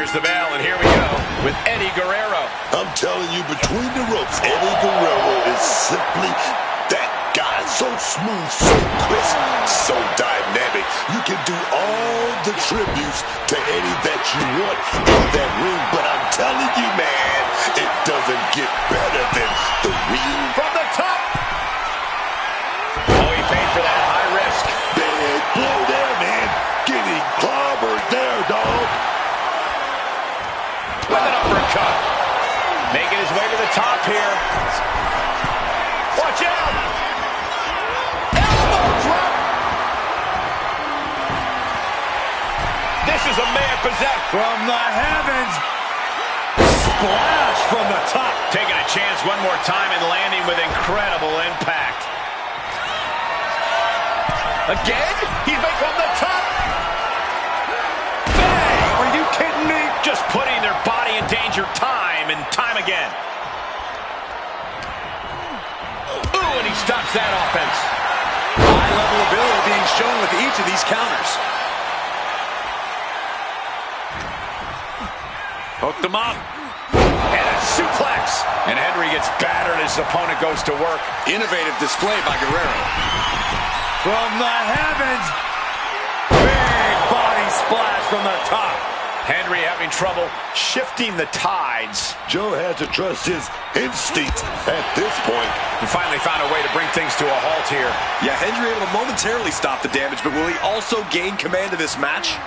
There's the bell, and here we go with Eddie Guerrero. I'm telling you, between the ropes, Eddie Guerrero is simply that guy. So smooth, so crisp, so dynamic. You can do all the tributes to Eddie that you want in that ring, but I'm telling you, man, it doesn't get better than the real. From the top. Oh, he paid for that high risk. Big blow there, man. Getting clobbered there, dog. With an uppercut. Making his way to the top here. Watch out. Elbow drop. This is a man possessed. From the heavens. Splash from the top. Taking a chance one more time and landing with incredible impact. Again? He's made from the top. Bang! Are you kidding me? Just putting their body in danger time and time again. Ooh, and he stops that offense. High level ability being shown with each of these counters. Hooked him up. And a suplex. And Henry gets battered as his opponent goes to work. Innovative display by Guerrero. From the heavens. Big body splash from the top. Henry having trouble shifting the tides. Joe had to trust his instinct at this point. He finally found a way to bring things to a halt here. Yeah, Henry able to momentarily stop the damage, but will he also gain command of this match?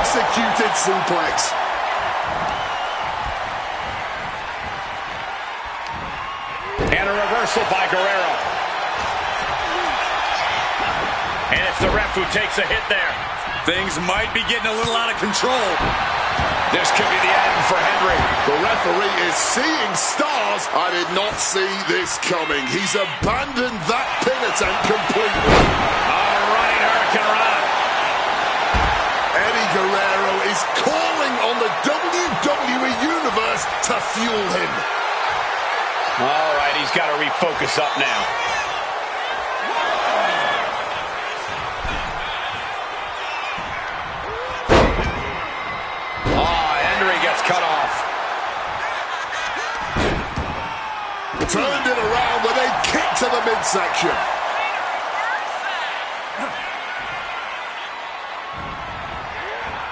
Executed suplex. And a reversal by Guerrero. And it's the ref who takes a hit there. Things might be getting a little out of control. This could be the end for Henry. The referee is seeing stars. I did not see this coming. He's abandoned that penitent completely. All right, Hurricane Rana. Eddie Guerrero is calling on the WWE Universe to fuel him. All right, he's got to refocus up now. Cut off. Turned it around with a kick to the midsection.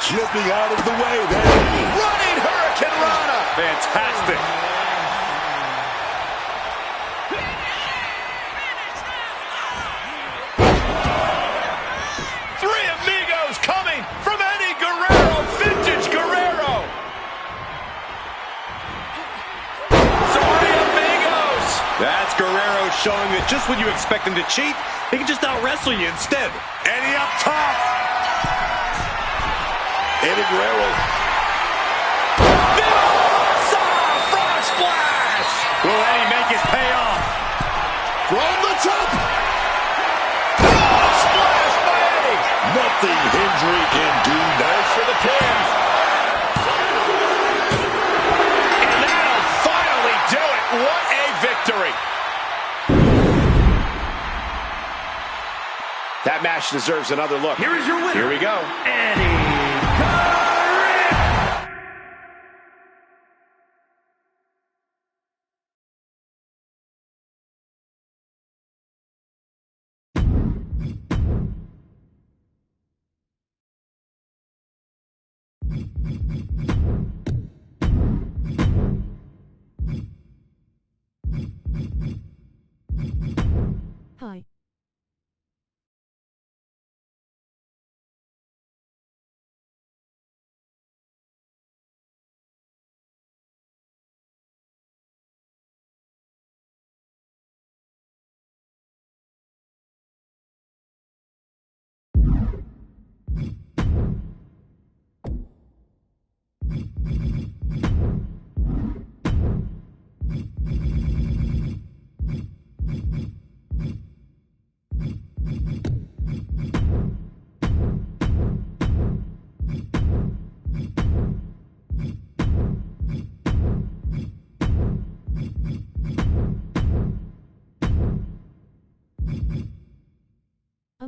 Slipping out of the way there. Running Hurricane Rana. Fantastic. Three amigos coming from Eddie Guerrero. Vintage Guerrero. That's Guerrero showing that just when you expect him to cheat, he can just out-wrestle you instead. Eddie up top. Eddie Guerrero. Frog splash. Will Eddie make it pay off? From the top. Frog splash by Eddie. Nothing Hendry can do. Nice for the pin. And that'll finally do it. What a victory. That match deserves another look. Here is your winner. Here we go. Eddie Hi.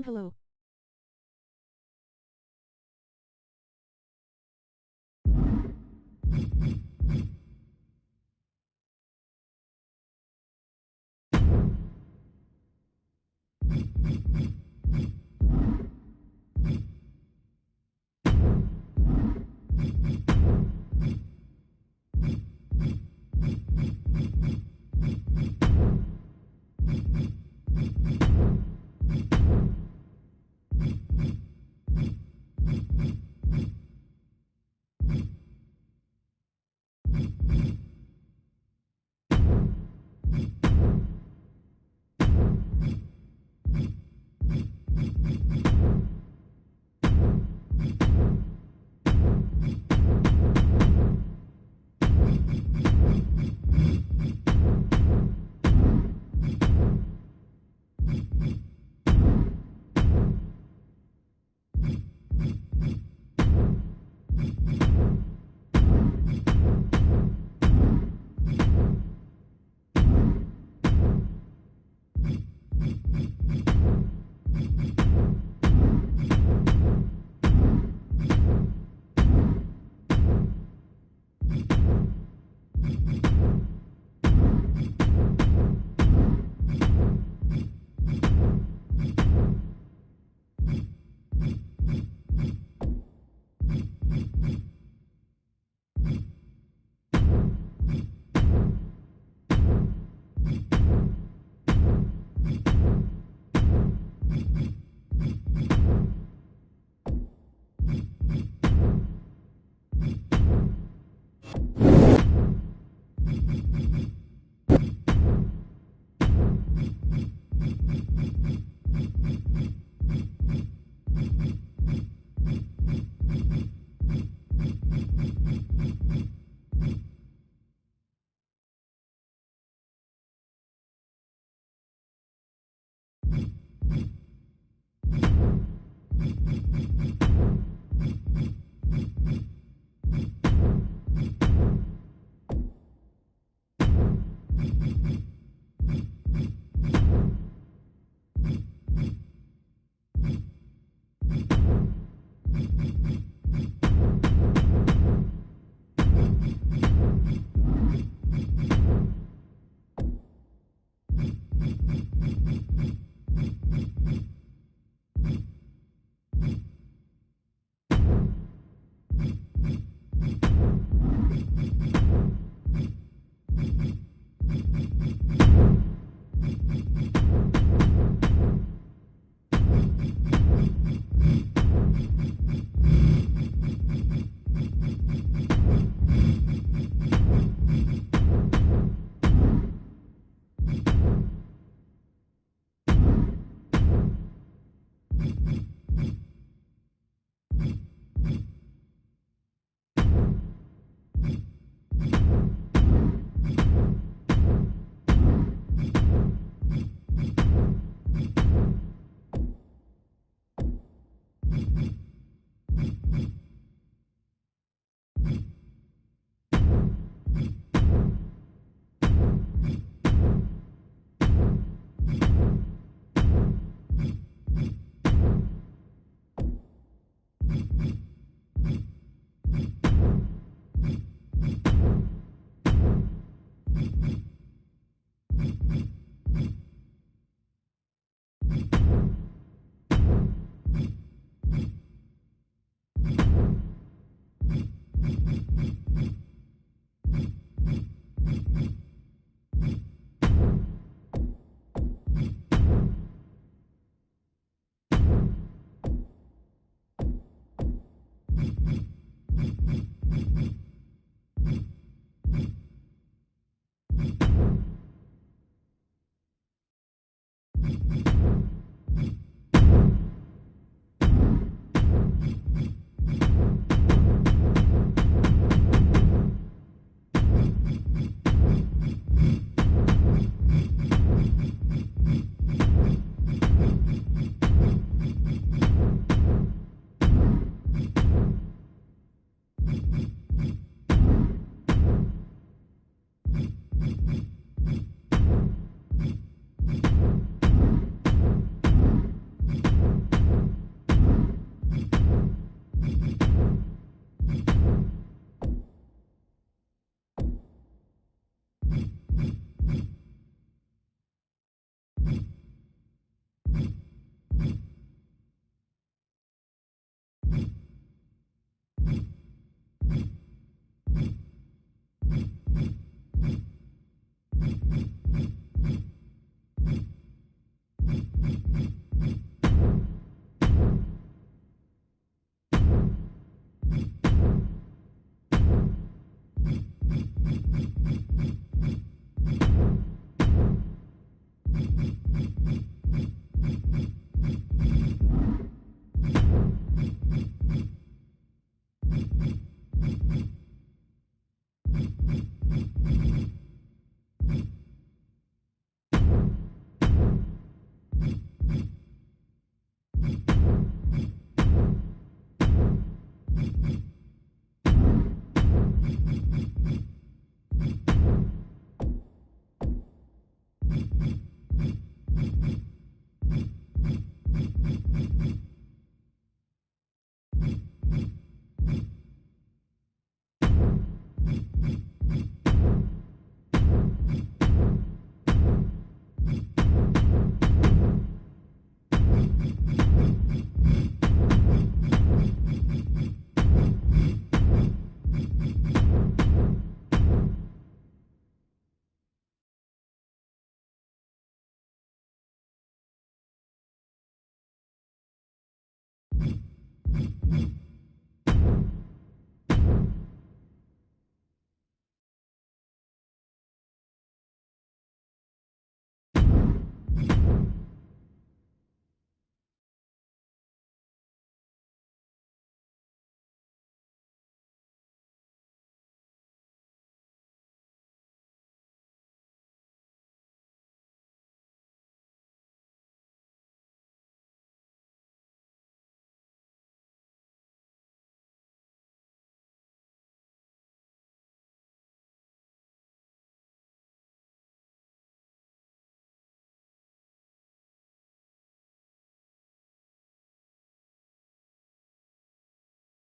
Hello.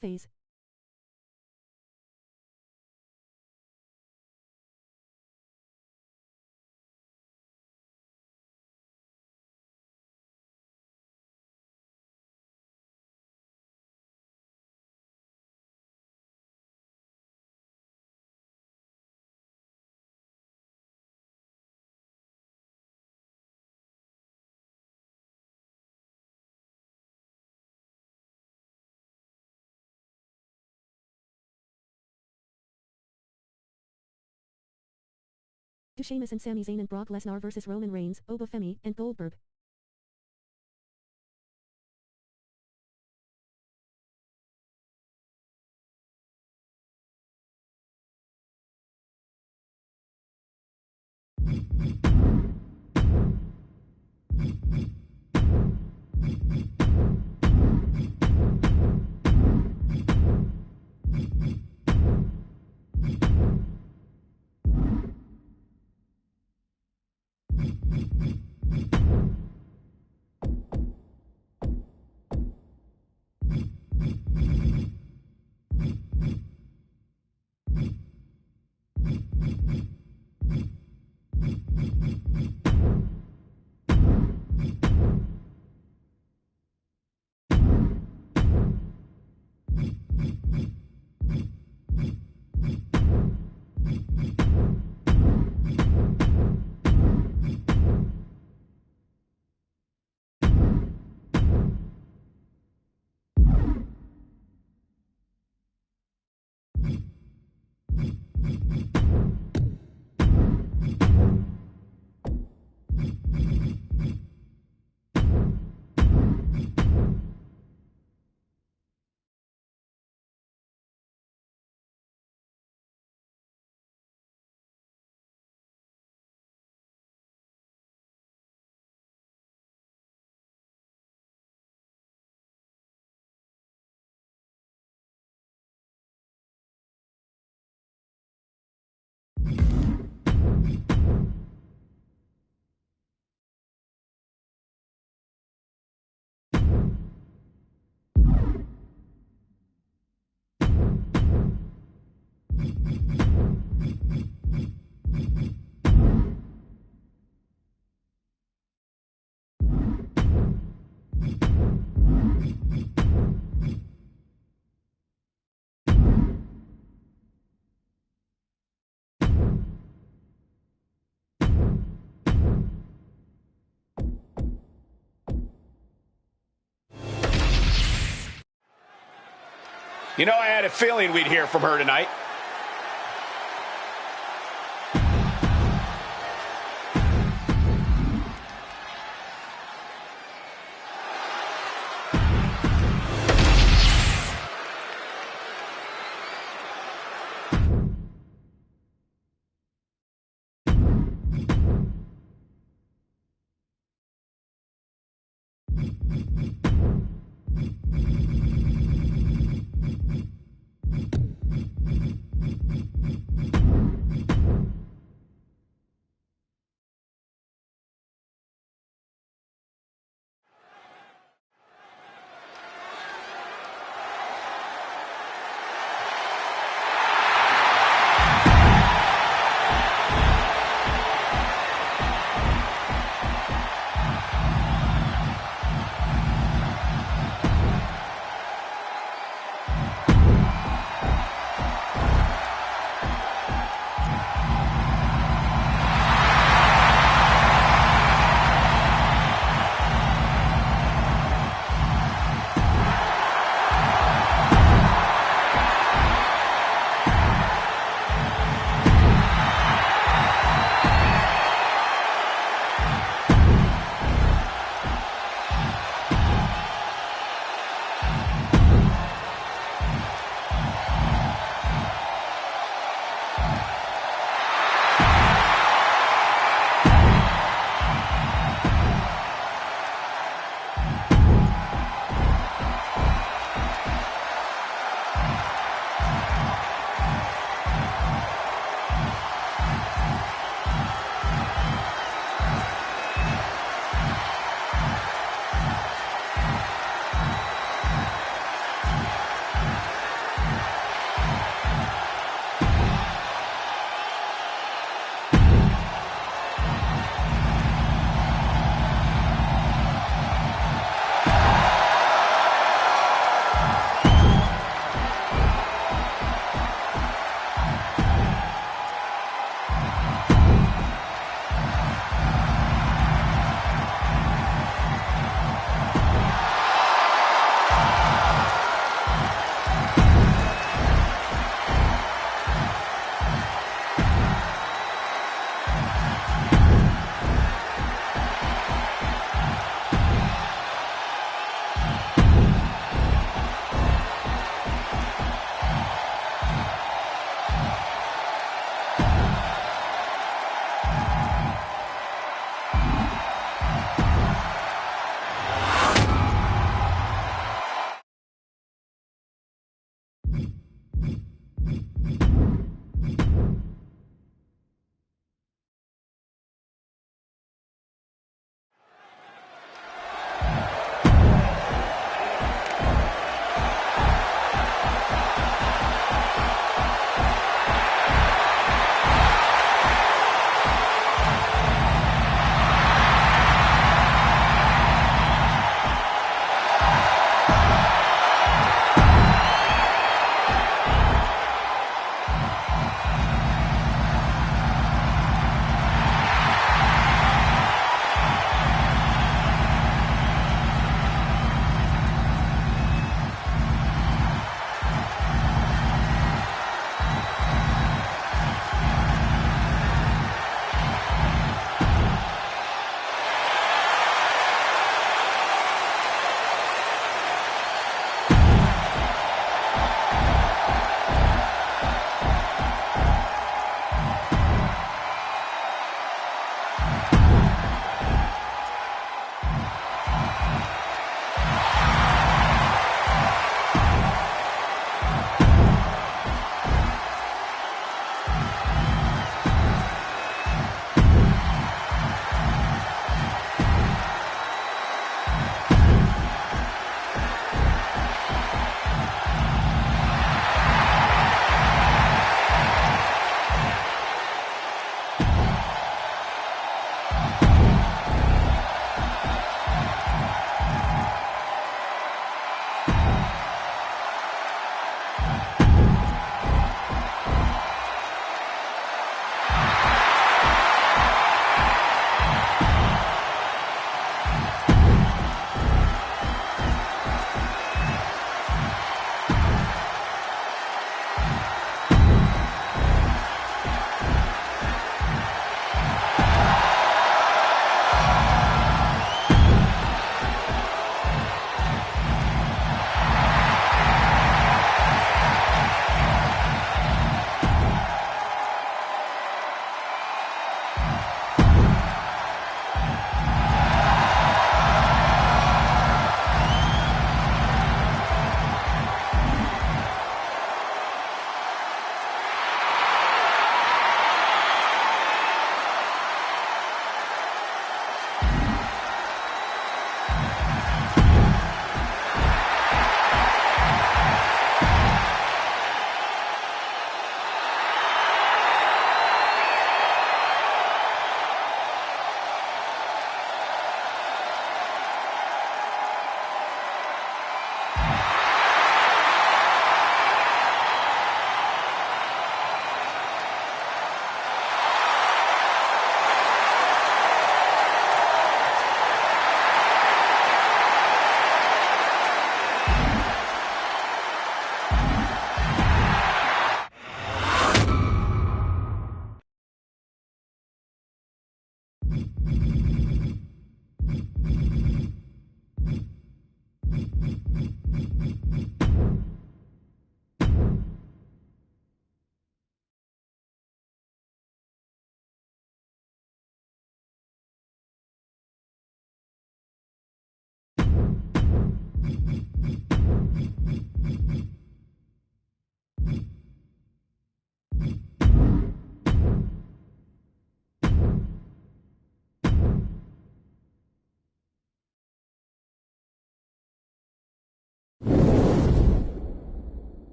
Phase. Sheamus and Sami Zayn and Brock Lesnar vs Roman Reigns, Oba Femi, and Goldberg. You know, I had a feeling we'd hear from her tonight.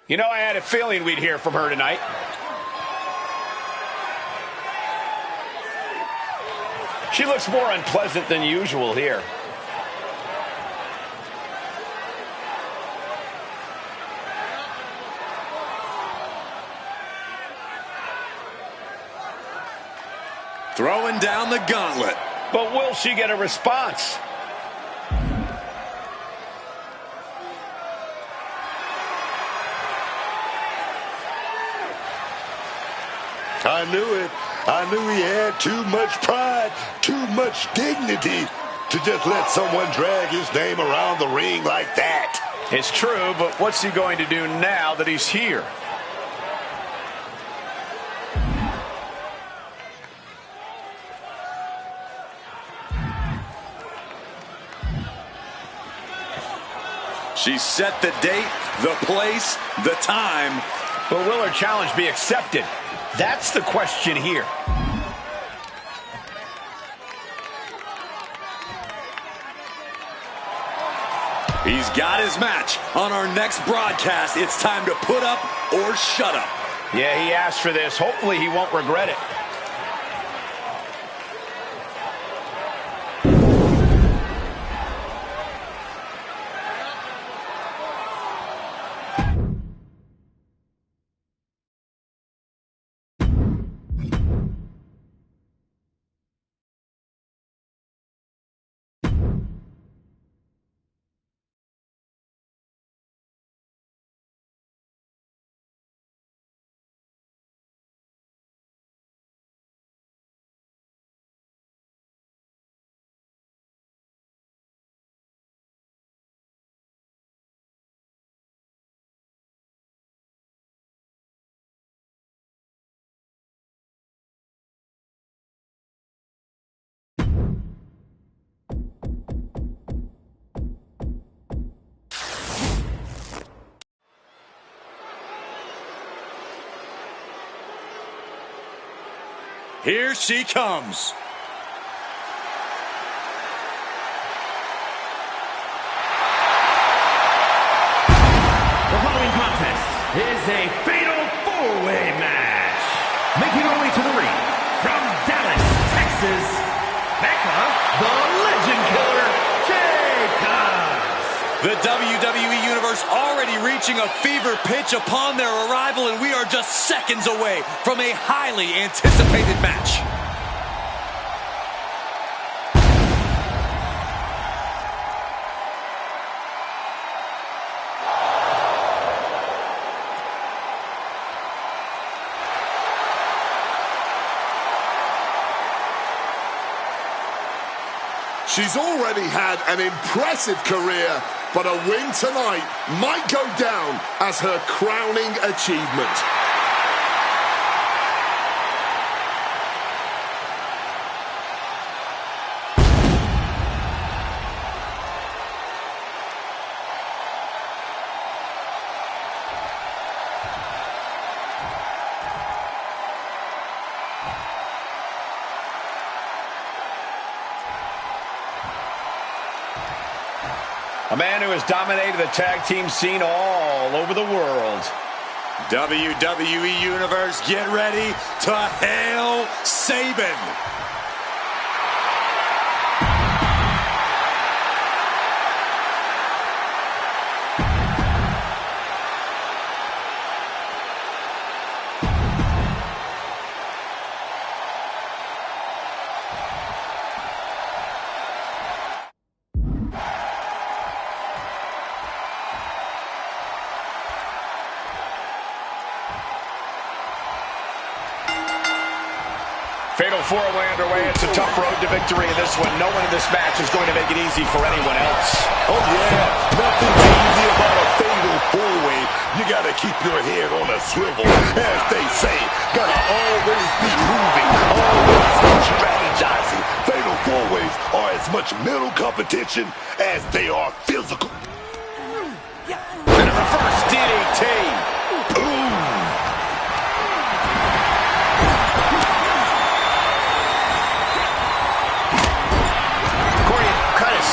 You know, I had a feeling we'd hear from her tonight. She looks more unpleasant than usual here. Throwing down the gauntlet. But will she get a response? I knew it. I knew he had too much pride, too much dignity to just let someone drag his name around the ring like that. It's true, but what's he going to do now that he's here? She set the date, the place, the time. But will her challenge be accepted? That's the question here. He's got his match. On our next broadcast, it's time to put up or shut up. Yeah, he asked for this. Hopefully he won't regret it. Here she comes. The following contest is a fatal four-way match. Making her way to the ring from Dallas, Texas, Becca, the Legend Killer, Jacobs. The WWE Universe already reaching a fever pitch upon their arrival, and we are just seconds away from a highly anticipated match. She's already had an impressive career, but a win tonight might go down as her crowning achievement. A man who has dominated the tag team scene all over the world. WWE Universe, get ready to hail Sabin. Fatal four-way underway. It's a tough road to victory in this one. No one in this match is going to make it easy for anyone else. Oh, yeah. Nothing's easy about a fatal four-way. You got to keep your head on a swivel. As they say, got to always be moving, always be strategizing. Fatal four-ways are as much mental competition as they are physical. And a reverse DDT. Ooh.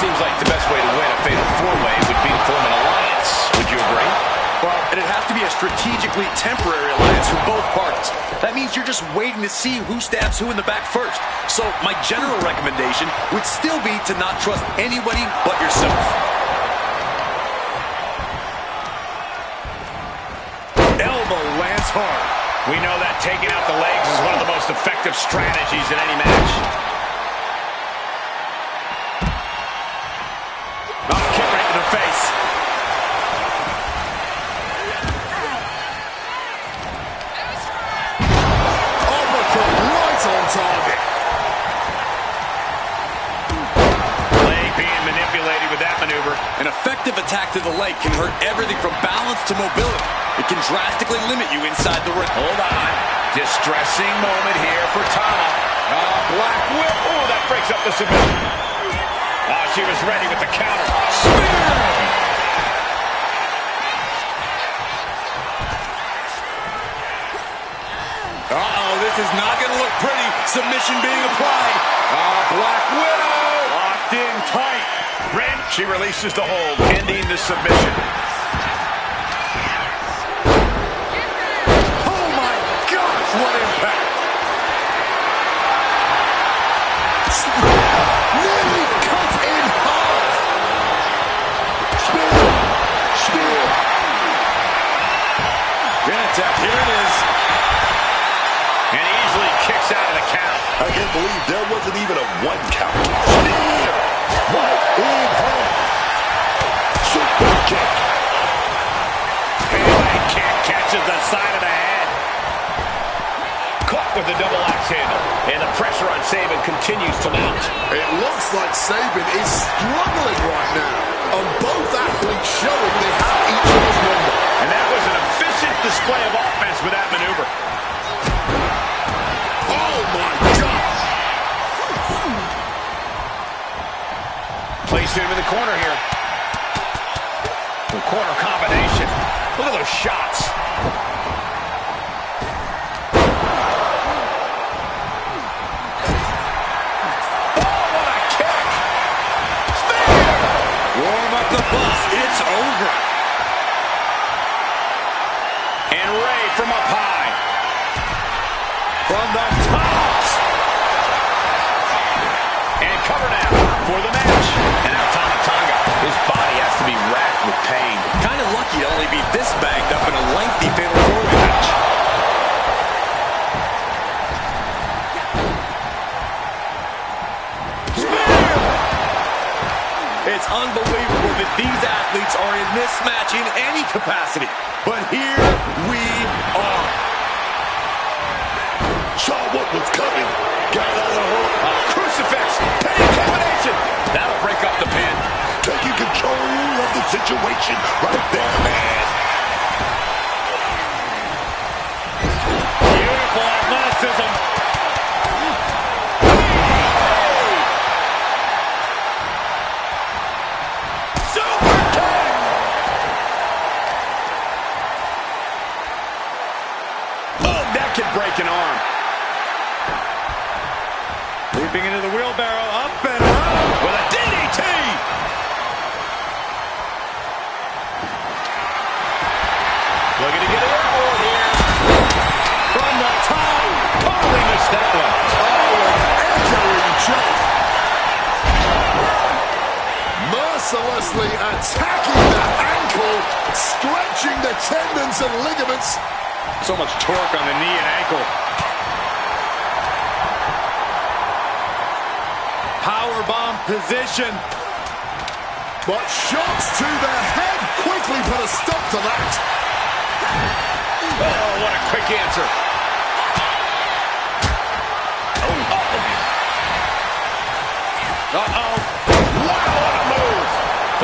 Seems like the best way to win a fatal four-way would be to form an alliance. Would you agree? Well, it'd have to be a strategically temporary alliance for both parties. That means you're just waiting to see who stabs who in the back first. So my general recommendation would still be to not trust anybody but yourself. Elbow lands hard. We know that taking out the legs is one of the most effective strategies in any match. Face. Uppercut right on target. Leg being manipulated with that maneuver. An effective attack to the leg can hurt everything from balance to mobility. It can drastically limit you inside the ring. Hold on. Distressing moment here for Tana. Black whip. Oh, that breaks up the submission. Oh, she was ready with the counter. Spear! Uh-oh, this is not going to look pretty. Submission being applied. Black Widow! Locked in tight. She releases the hold, ending the submission. Oh my gosh, what impact! Nearly cut in half. Spear. Pin attack, here it is. And easily kicks out of the count. I can't believe there wasn't even a one count. Spear. Right in half. Super kick. Pele kick catches the side of the head. Caught with the double axe handle. And the pressure on Sabin continues to mount. It looks like Sabin is struggling right now. And both athletes showing they have each other's number. And that was an efficient display of offense with that maneuver. Oh my gosh! Placed him in the corner here. The corner combination. Look at those shots. The bus, it's over. And Ray from up high. From the top. And cover now for the match. And now Tonga. His body has to be racked with pain. Kind of lucky to only be this bagged up in a lengthy fatal four-way match. It's unbelievable that these athletes are in this match in any capacity. But here we are. Saw what was coming. Got out of the hole. Crucifix. Penny combination. That'll break up the pin. Taking control of the situation right there, man. Beautiful athleticism. Can break an arm. Leaping into the wheelbarrow, up and around with a DDT. Looking to get it out here. From the top. Totally missed that one. Oh, an entering jump. Mercilessly attacking the ankle, stretching the tendons and ligaments. So much torque on the knee and ankle. Powerbomb position. But shots to the head quickly put a stop to that. Oh, what a quick answer. Oh, Uh-oh. Wow, what a move.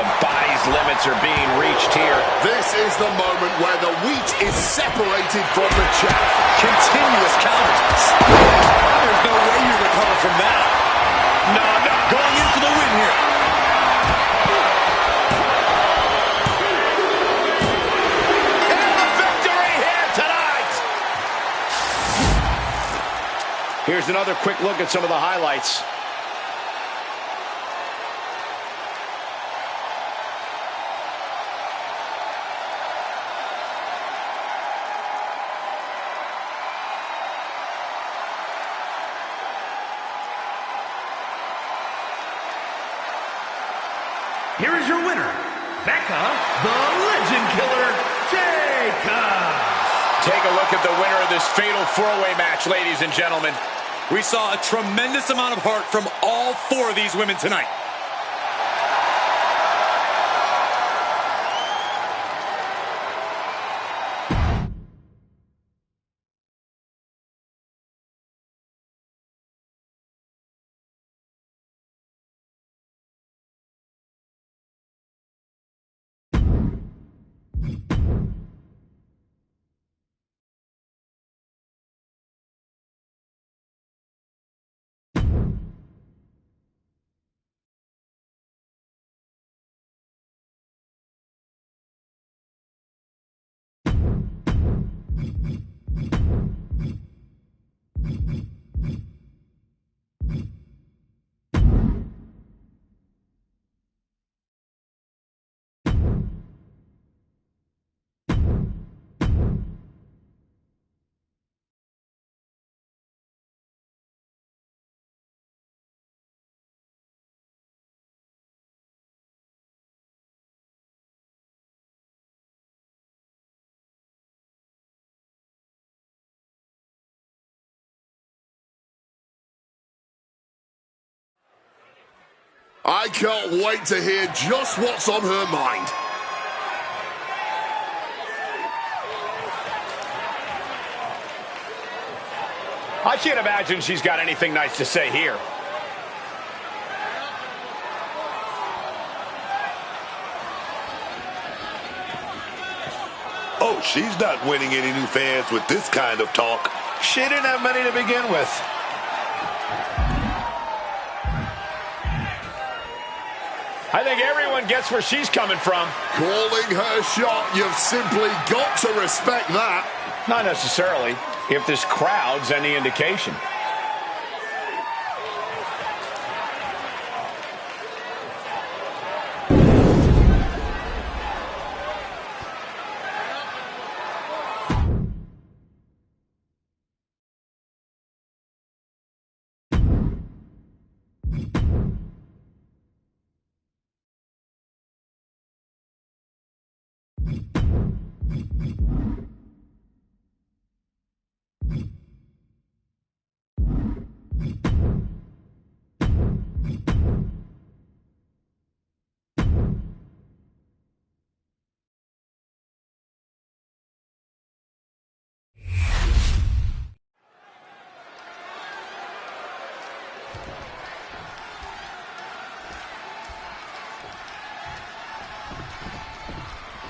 The body's limits are being reached here. This is the moment where the wheat is separated from the chaff. Continuous counters. There's no way you recover from that. No. Going in for the win here. And the victory here tonight. Here's another quick look at some of the highlights. Here is your winner, Becca, the Legend Killer, Jacobs. Take a look at the winner of this fatal four-way match, ladies and gentlemen. We saw a tremendous amount of heart from all four of these women tonight. I can't wait to hear just what's on her mind. I can't imagine she's got anything nice to say here. Oh, she's not winning any new fans with this kind of talk. She didn't have many to begin with. I think everyone gets where she's coming from. Calling her shot, you've simply got to respect that. Not necessarily, if this crowd's any indication.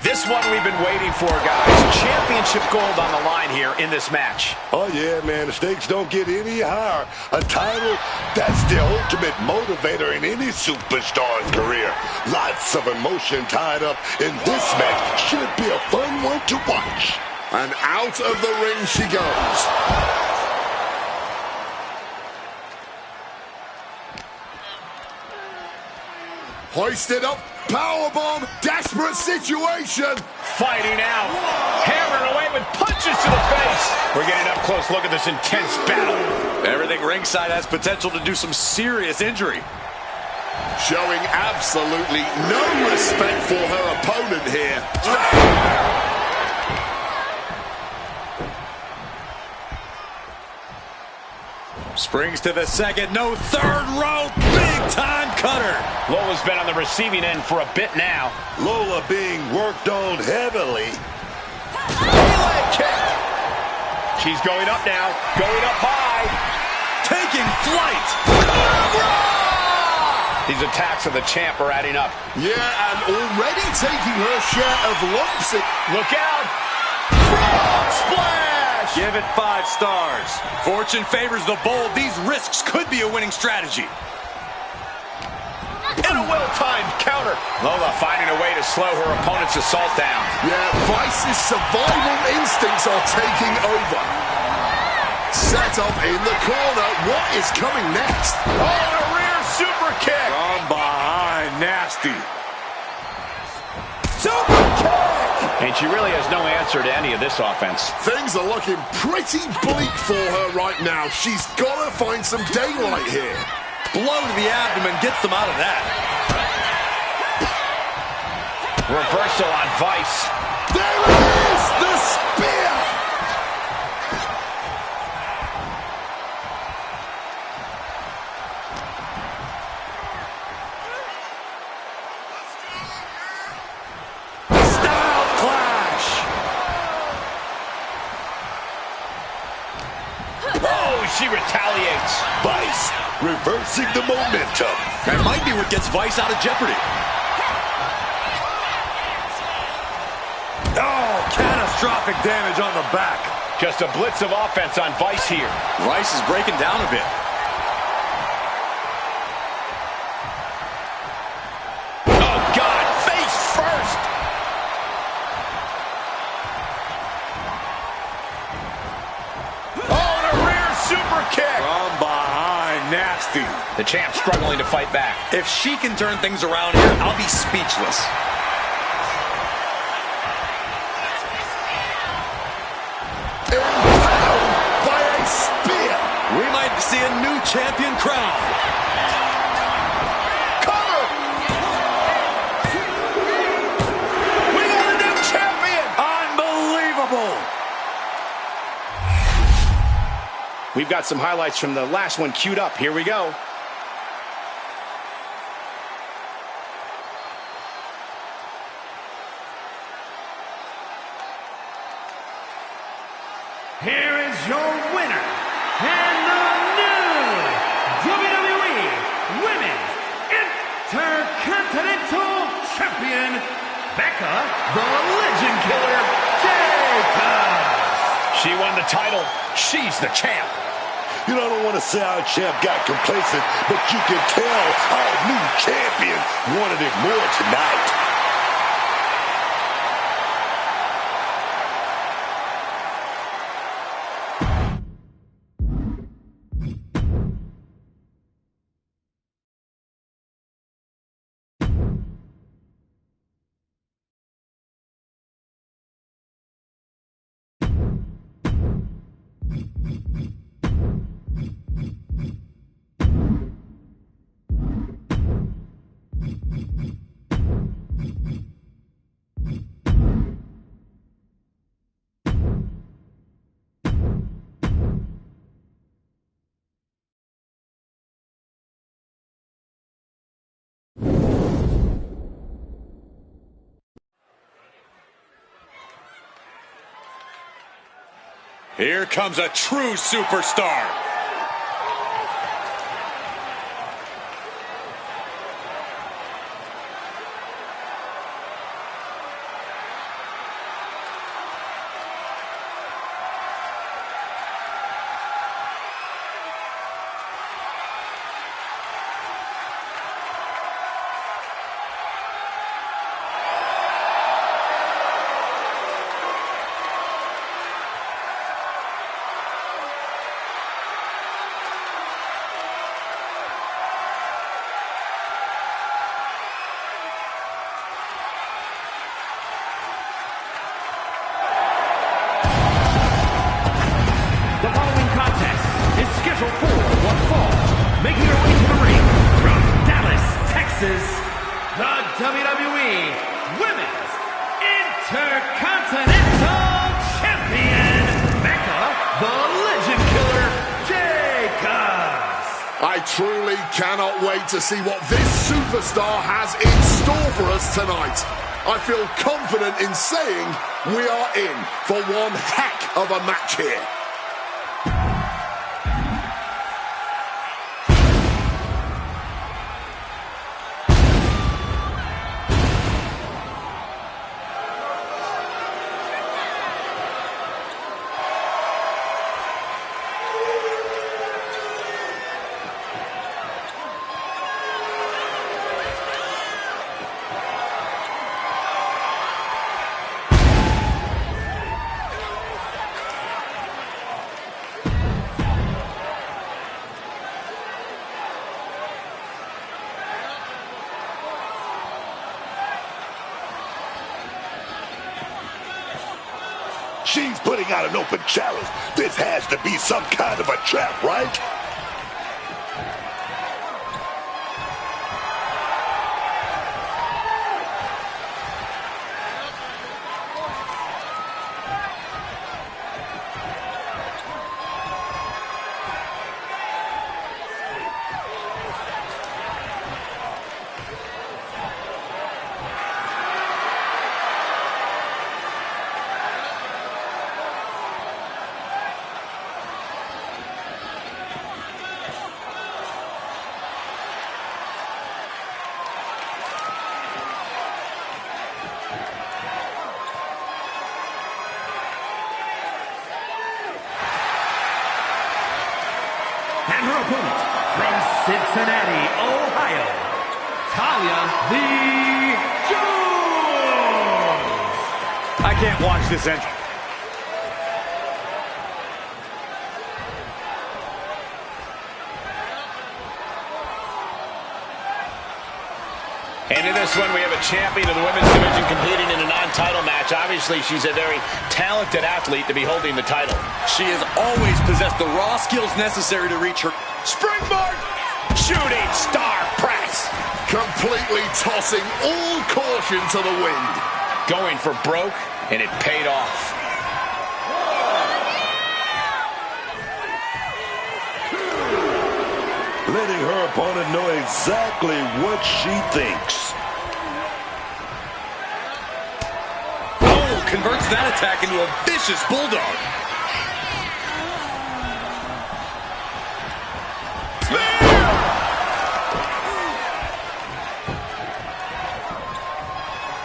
This one we've been waiting for, guys. Championship gold on the line here in this match. Oh, yeah, man. The stakes don't get any higher. A title, that's the ultimate motivator in any superstar's career. Lots of emotion tied up in this match. Should be a fun one to watch. And out of the ring she goes. Hoisted up, powerbomb, desperate situation. Fighting out, hammering away with punches to the face. We're getting up close look at this intense battle. Everything ringside has potential to do some serious injury. Showing absolutely no respect for her opponent here. Springs to the second, no third rope, big time cutter. Lola's been on the receiving end for a bit now. Lola being worked on heavily. Leg kick. She's going up now, going up high. Taking flight. These attacks of the champ are adding up. Yeah, and already taking her share of lumps. Look out! Frog splash! Give it 5 stars. Fortune favors the bold. These risks could be a winning strategy. And a well-timed counter. Lola finding a way to slow her opponent's assault down. Yeah, Vice's survival instincts are taking over. Set up in the corner. What is coming next? Oh, and a rear super kick. From behind, nasty. Super kick! And she really has no answer to any of this offense. Things are looking pretty bleak for her right now. She's got to find some daylight here. Blow to the abdomen gets them out of that. Reversal on Vice. There it is! The spear! Style clash. Oh, she retaliates. Vice reversing the momentum. That might be what gets Vice out of jeopardy. Oh, catastrophic damage on the back. Just a blitz of offense on Vice here. Vice is breaking down a bit. Oh, God, face first. Oh, and a rear super kick. From behind, nasty. The champ struggling to fight back. If she can turn things around here, I'll be speechless. Impaled by a spear. We might see a new champion crowned. Cover. We got a new champion. Unbelievable. We've got some highlights from the last one queued up. Here we go. Here is your winner, and the new WWE Women's Intercontinental Champion, Becca the Legend Killer Jacobs. She won the title. She's the champ. You know, I don't want to say our champ got complacent, but you can tell our new champion wanted it more tonight. Here comes a true superstar. WWE Women's Intercontinental Champion, Becca the Legend Killer Jacobs. I truly cannot wait to see what this superstar has in store for us tonight. I feel confident in saying we are in for one heck of a match here. She's putting out an open challenge. This has to be some kind of a trap, right? And her opponent from Cincinnati, Ohio, Talia the Jones. I can't watch this entrance. And in this one, we have a champion of the women's division competing in a non-title match. Obviously, she's a very talented athlete to be holding the title. She has always possessed the raw skills necessary to reach her Springboard! Shooting star press! Completely tossing all caution to the wind. Going for broke, and it paid off. Letting her opponent know exactly what she thinks. Oh, converts that attack into a vicious bulldog.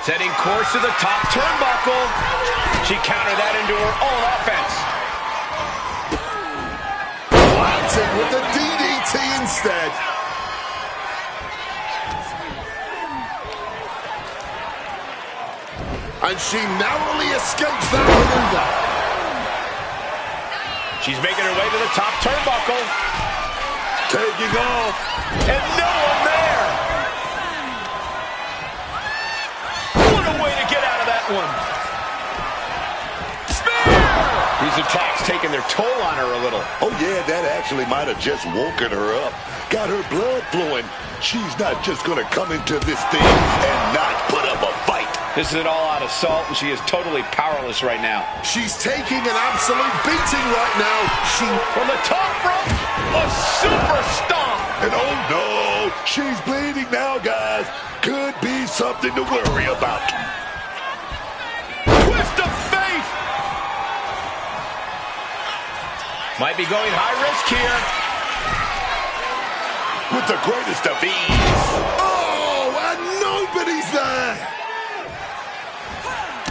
Setting course to the top turnbuckle. She countered that into her own offense. Planted with the DDT instead. And she narrowly escapes that maneuver. She's making her way to the top turnbuckle. Taking off. And no one there. What a way to get out of that one. Spear! These attacks taking their toll on her a little. Oh yeah, that actually might have just woken her up. Got her blood flowing. She's not just gonna come into this thing and not put up a fight. This is an all-out assault, and she is totally powerless right now. She's taking an absolute beating right now. From the top rope, a super stomp. And oh no, she's bleeding now, guys. Could be something to worry about. Twist of fate. Might be going high risk here. With the greatest of ease. Oh, and nobody's there.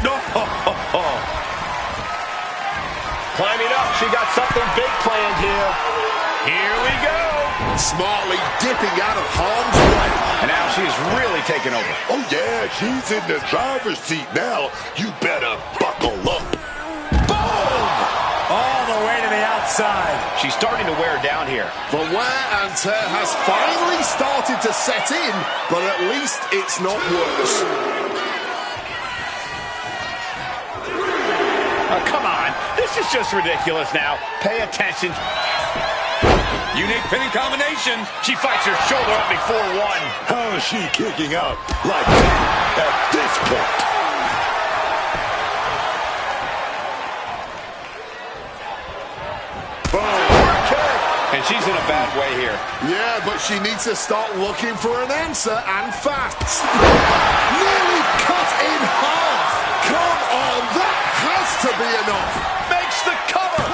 No. Climbing up, she got something big planned here. Here we go. Smartly dipping out of harm's way. And now she is really taking over. Oh yeah, she's in the driver's seat now. You better buckle up. Boom! All the way to the outside. She's starting to wear down here. The wear and tear has finally started to set in, but at least it's not worse. Oh, come on. This is just ridiculous now. Pay attention. Unique pinning combination. She fights her shoulder up before one. How is she kicking out like that at this point? And she's in a bad way here. Yeah, but she needs to start looking for an answer, and fast. Nearly cut in half. Come on, that has to be enough. Makes the cover.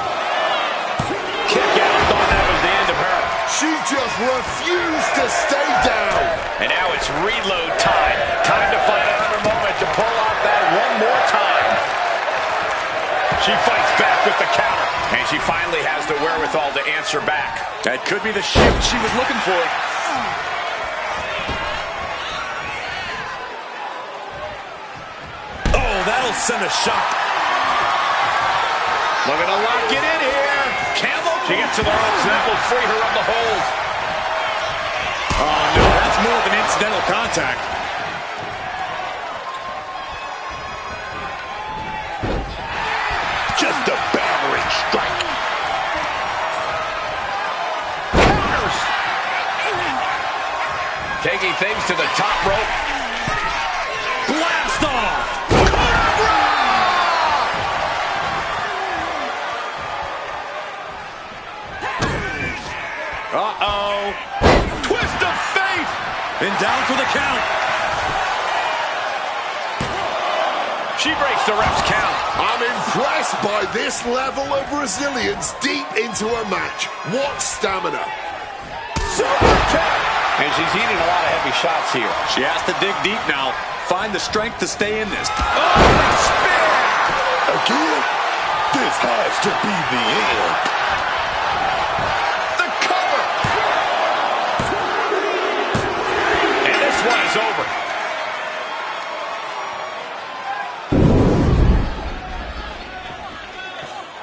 Kick out. Thought that was the end of her. She just refused to stay down. And now it's reload time. Time to find another moment to pull off that one more time. She fights back with the counter. And she finally has the wherewithal to answer back. That could be the shift she was looking for. Oh, that'll send a shock. Looking to lock it in here. Campbell. She gets to the ropes, and that will free her of the hold. Oh, no, that's more than incidental contact. Taking things to the top rope. Blast off! Uh-oh. Twist of fate! And down for the count. She breaks the ref's count. I'm impressed by this level of resilience deep into a match. What stamina. Super kick! And she's eating a lot of heavy shots here. She has to dig deep now. Find the strength to stay in this. Oh, spear! Again, this has to be the end. The cover! And this one is over.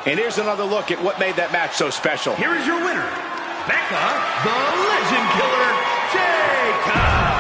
And here's another look at what made that match so special. Here is your winner, Becca, the Legend Killer, Jacobs.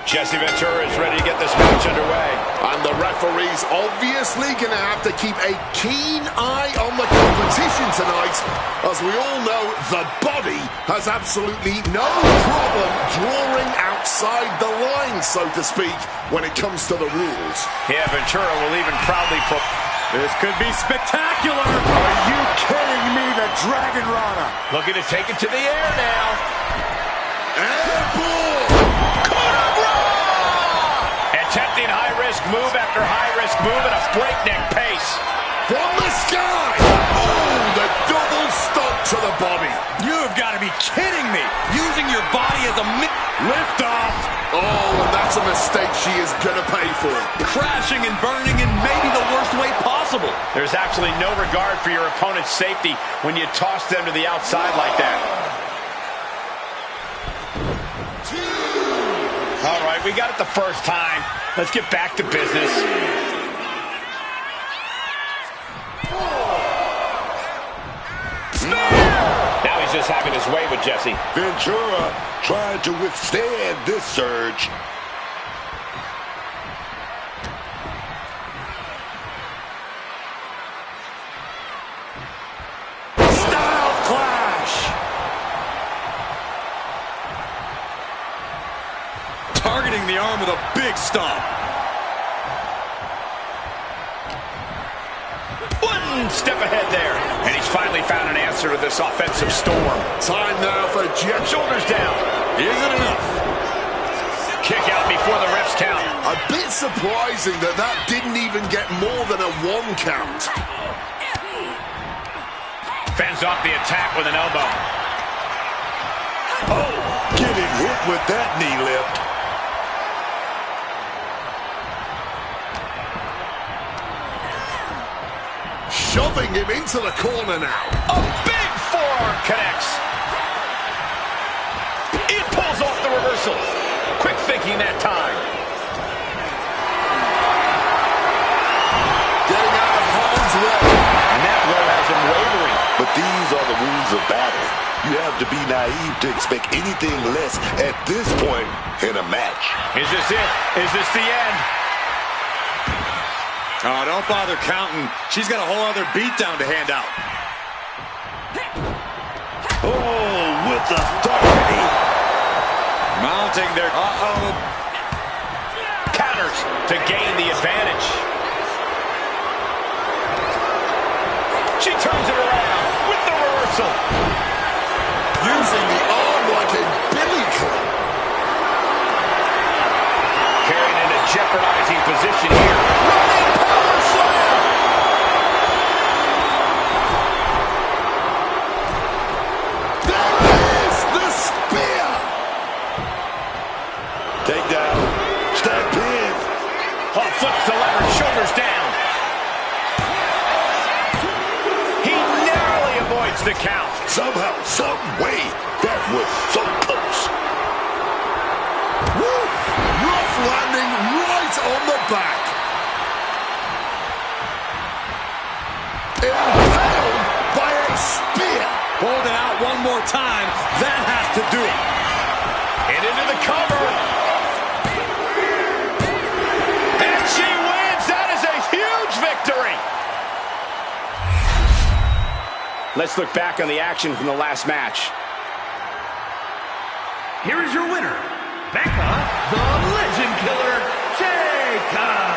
Jesse Ventura is ready to get this match underway. And the referee's obviously going to have to keep a keen eye on the competition tonight. As we all know, the body has absolutely no problem drawing outside the line, so to speak, when it comes to the rules. Yeah, Ventura will even proudly put... This could be spectacular. Are you kidding me? The Dragon Rana. Looking to take it to the air now. Airborne! Attempting high-risk move after high-risk move at a breakneck pace. From the sky! Oh, the double stomp to the body. You've got to be kidding me. Using your body as a lift off. Oh, and that's a mistake she is going to pay for. Crashing and burning in maybe the worst way possible. There's absolutely no regard for your opponent's safety when you toss them to the outside like that. All right, we got it the first time. Let's get back to business. Now he's just having his way with Jesse. Ventura trying to withstand this surge. Style clash. Targeting the arm with a big stomp. One step ahead there. And he's finally found an answer to this offensive storm. Time now for Jet. Shoulders down. Isn't enough. Kick out before the ref's count. A bit surprising that that didn't even get more than a 1 count. Fends off the attack with an elbow. Oh, getting hit with that knee lift. Shoving him into the corner now. A big forearm connects. It pulls off the reversal. Quick thinking that time. Getting out of harm's way. And that blow has him wavering. But these are the rules of battle. You have to be naive to expect anything less at this point in a match. Is this it? Is this the end? Oh, don't bother counting. She's got a whole other beatdown to hand out. Oh, with authority. Mounting their... Counters to gain the advantage. She turns it around with the reversal. Using the arm like a billy club. Carried into jeopardizing position here. Running power slam. There is the spear. some way. That was so close. Woo! Rough landing right on the back. Impaled by a spear. Hold it out one more time. That has to do it. And into the cover. And she wins. That is a huge victory. Let's look back on the action from the last match. Here is your winner, Becca, the Legend Killer, Jacobs.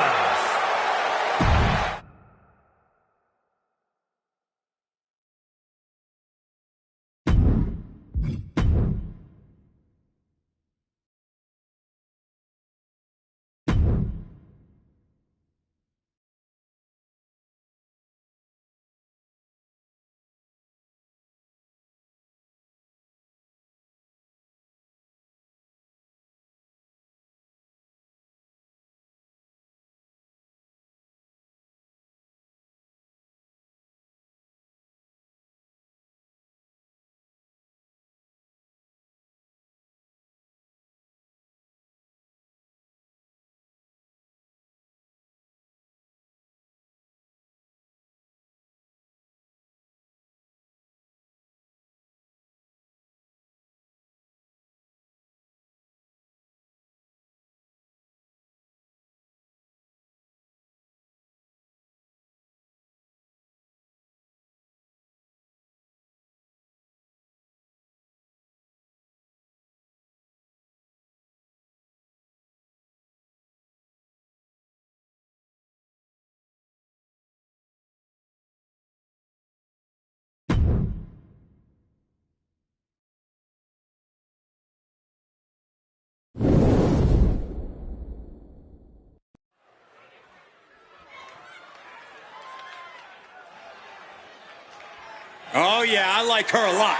Oh, yeah, I like her a lot.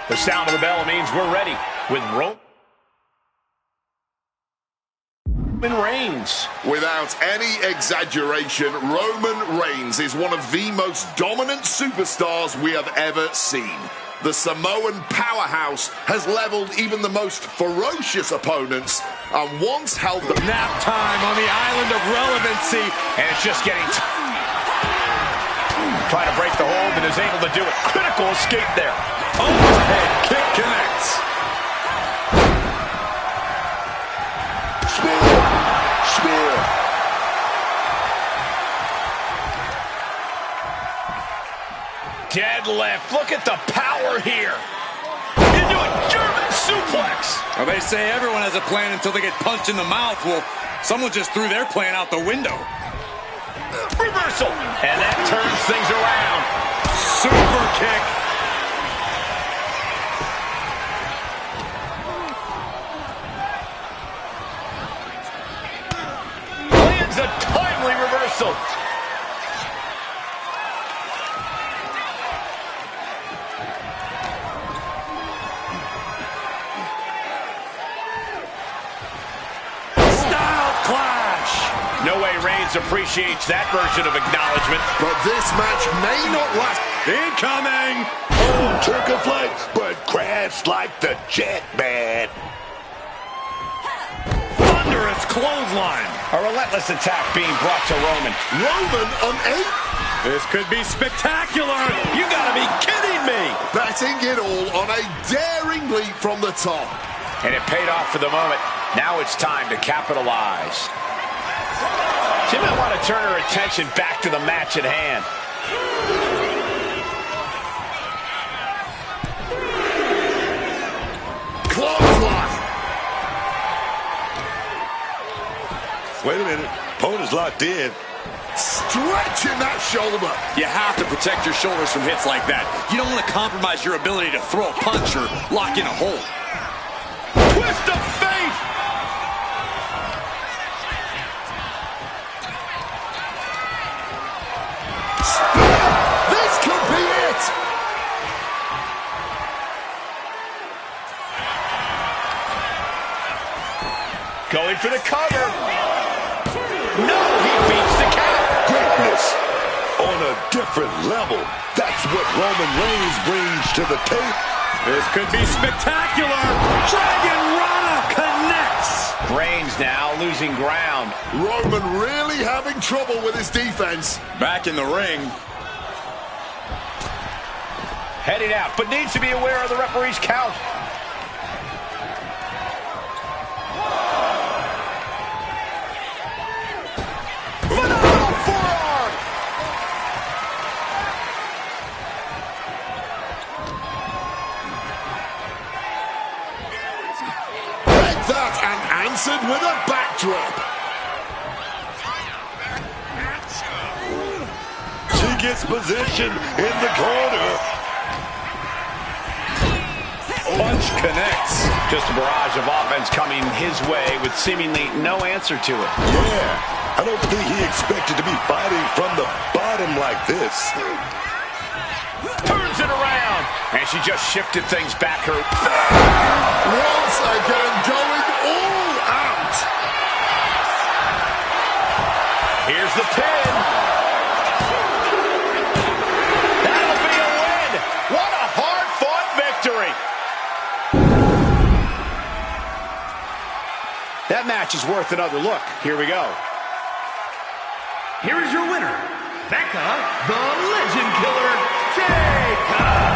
The sound of the bell means we're ready with Roman Reigns. Without any exaggeration, Roman Reigns is one of the most dominant superstars we have ever seen. The Samoan powerhouse has leveled even the most ferocious opponents and once held the Nap time on the island of relevancy. And it's just getting trying to break the hold and is able to do it. Critical escape there. Overhead kick connects. spear. Deadlift. Look at the power here. Into a German suplex. Well, they say everyone has a plan until they get punched in the mouth. Well, someone just threw their plan out the window. Reversal. And that turns things around. Super kick. Lands a timely reversal. No way Reigns appreciats that version of acknowledgement. But this match may not last. Incoming! Oh, took a flight, but crashed like the jet, man. Thunderous clothesline. A relentless attack being brought to Roman. Roman on 8. This could be spectacular. You gotta be kidding me. Batting it all on a daring leap from the top. And it paid off for the moment. Now it's time to capitalize. She might want to turn her attention back to the match at hand. Clothesline. Wait a minute. Opponent's locked in. Stretching that shoulder. You have to protect your shoulders from hits like that. You don't want to compromise your ability to throw a punch or lock in a hold. Twist of fate! for the cover. No, he beats the count. Greatness on a different level. That's what Roman Reigns brings to the table. This could be spectacular. Dragon Rana connects. Reigns now losing ground. Roman really having trouble with his defense. Back in the ring. Heading out, but needs to be aware of the referee's count. Phenomenal forearm. Take that and answered with a backdrop. She gets position in the corner. Punch connects. Just a barrage of offense coming his way with seemingly no answer to it. Yeah, I don't think he expected to be fighting from the bottom like this. Turns it around. And she just shifted things back her. Once again going all out. Here's the pin. That'll be a win. What a hard-fought victory. That match is worth another look. Here we go. Here is your winner, Becca, the Legend Killer, Jacobs.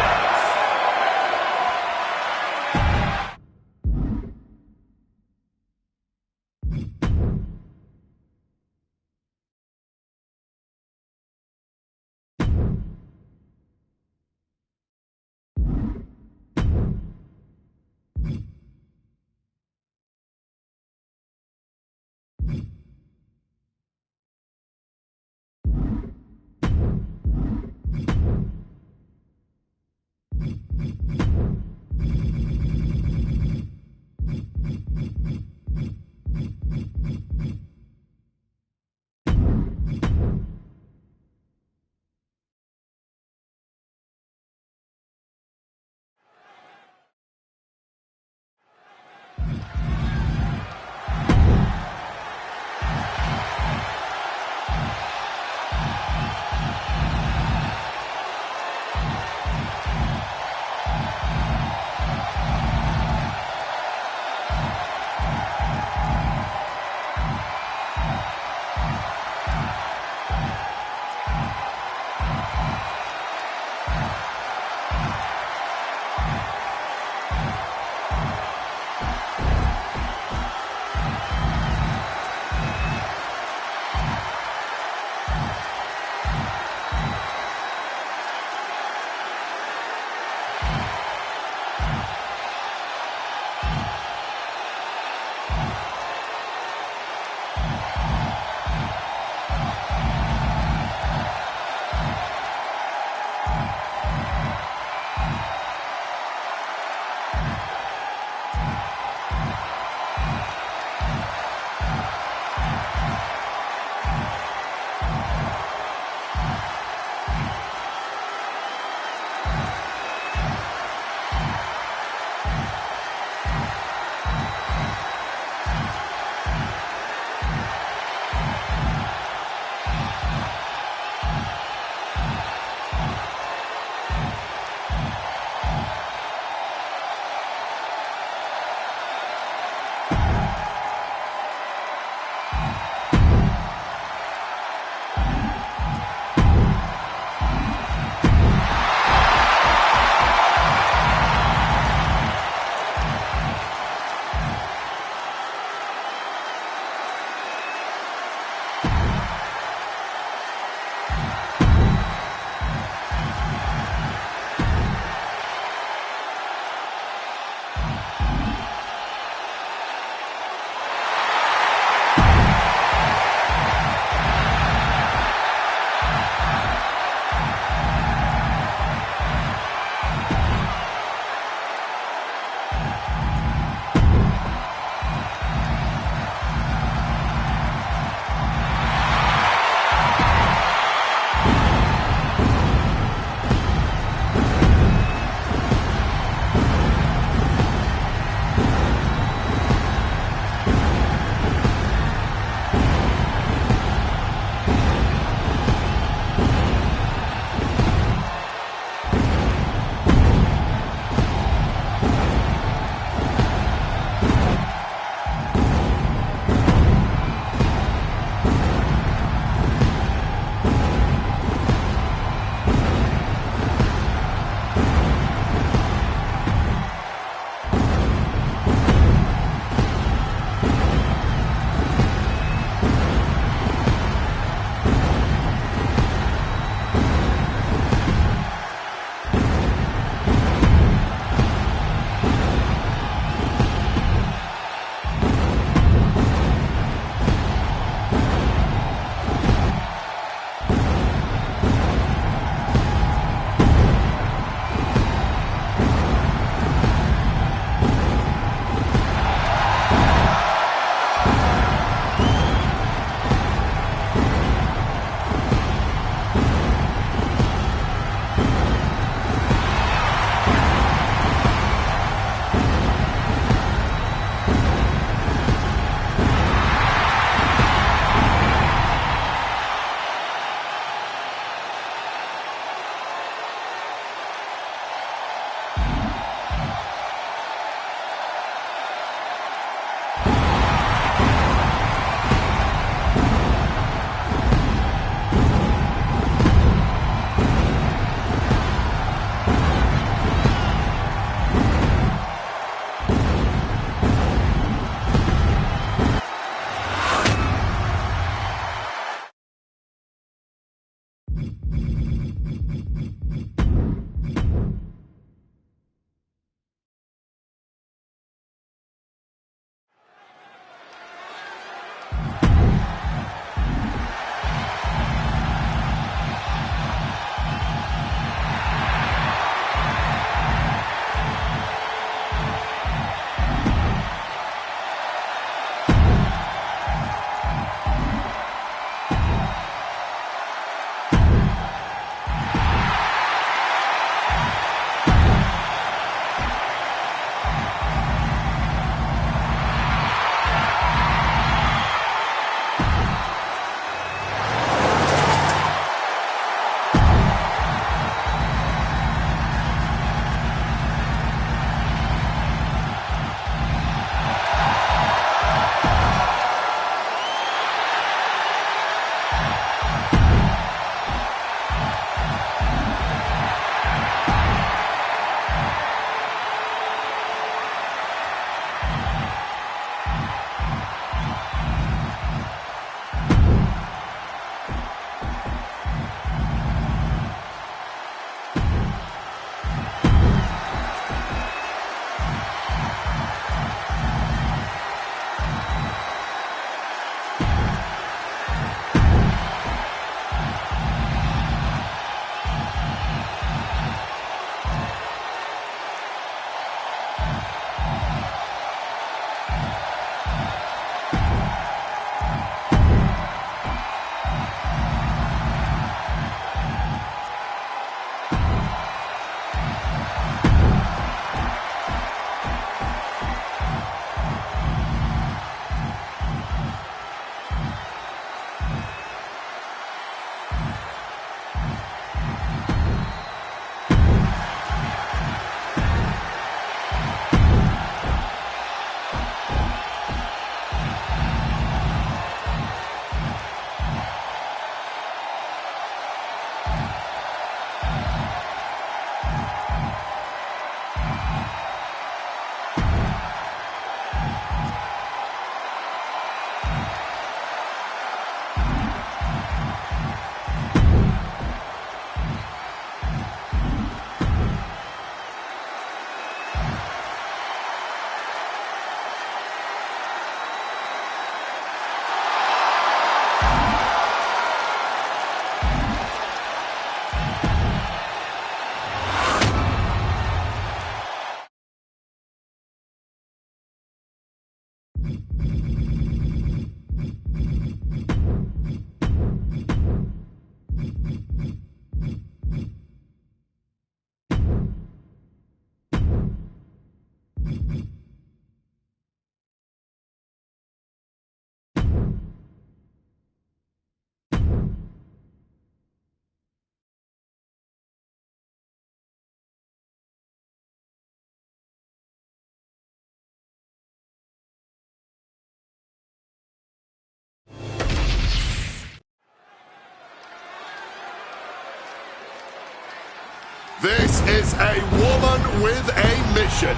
This is a woman with a mission.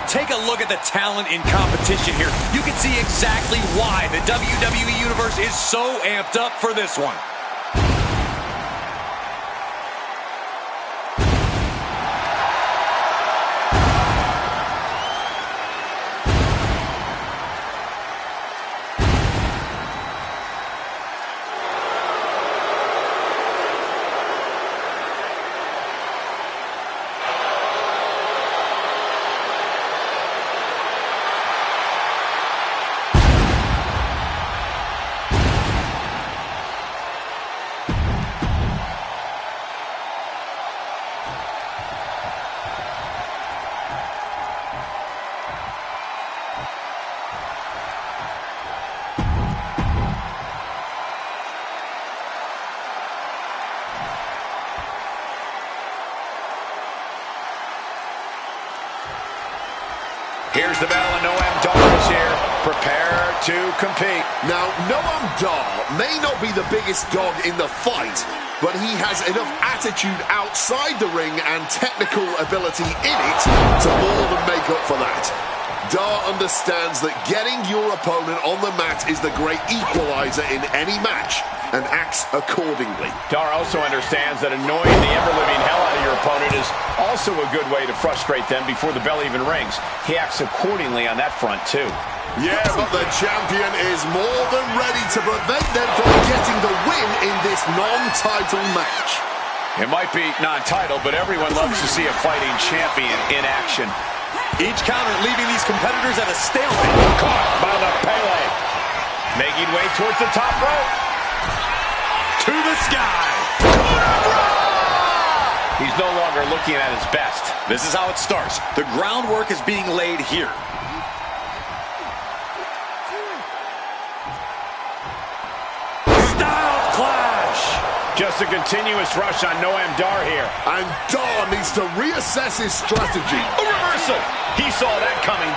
Take a look at the talent in competition here. You can see exactly why the WWE Universe is so amped up for this one. Here's the bell, and Noam Dar is here. Prepare to compete. Now, Noam Dar may not be the biggest dog in the fight, but he has enough attitude outside the ring and technical ability in it to more than make up for that. Dar understands that getting your opponent on the mat is the great equalizer in any match, and acts accordingly. Dar also understands that annoying the ever-living hell out of your opponent is also a good way to frustrate them before the bell even rings. He acts accordingly on that front, too. Yeah, but the champion is more than ready to prevent them from getting the win in this non-title match. It might be non-title, but everyone loves to see a fighting champion in action. Each counter leaving these competitors at a stalemate. Caught by the Pele. Making way towards the top rope. To the sky. He's no longer looking at his best. This is how it starts. The groundwork is being laid here. Styles clash. Just a continuous rush on Noam Dar here. And Dar needs to reassess his strategy. A reversal. He saw that coming.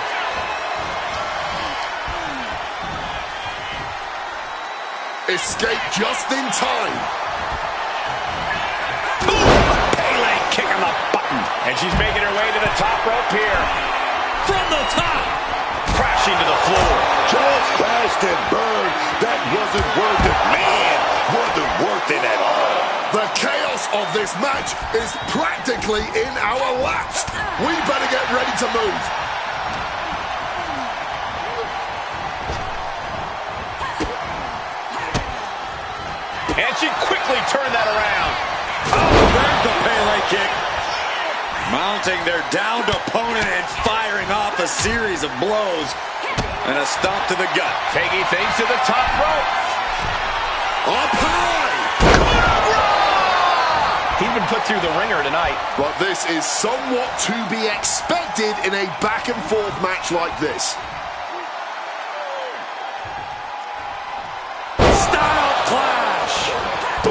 Escape just in time. Pele kicking the button. And she's making her way to the top rope here. From the top. Crashing to the floor. Just crashed and burned. That wasn't worth it, man. Wasn't worth it at all. The chaos of this match is practically in our laps. We better get ready to move. And she quickly turned that around. Oh, there's the Pele kick. Mounting their downed opponent and firing off a series of blows. And a stomp to the gut. Taking things to the top rope. Up high. He's been put through the ringer tonight. But this is somewhat to be expected in a back-and-forth match like this. Styles clash.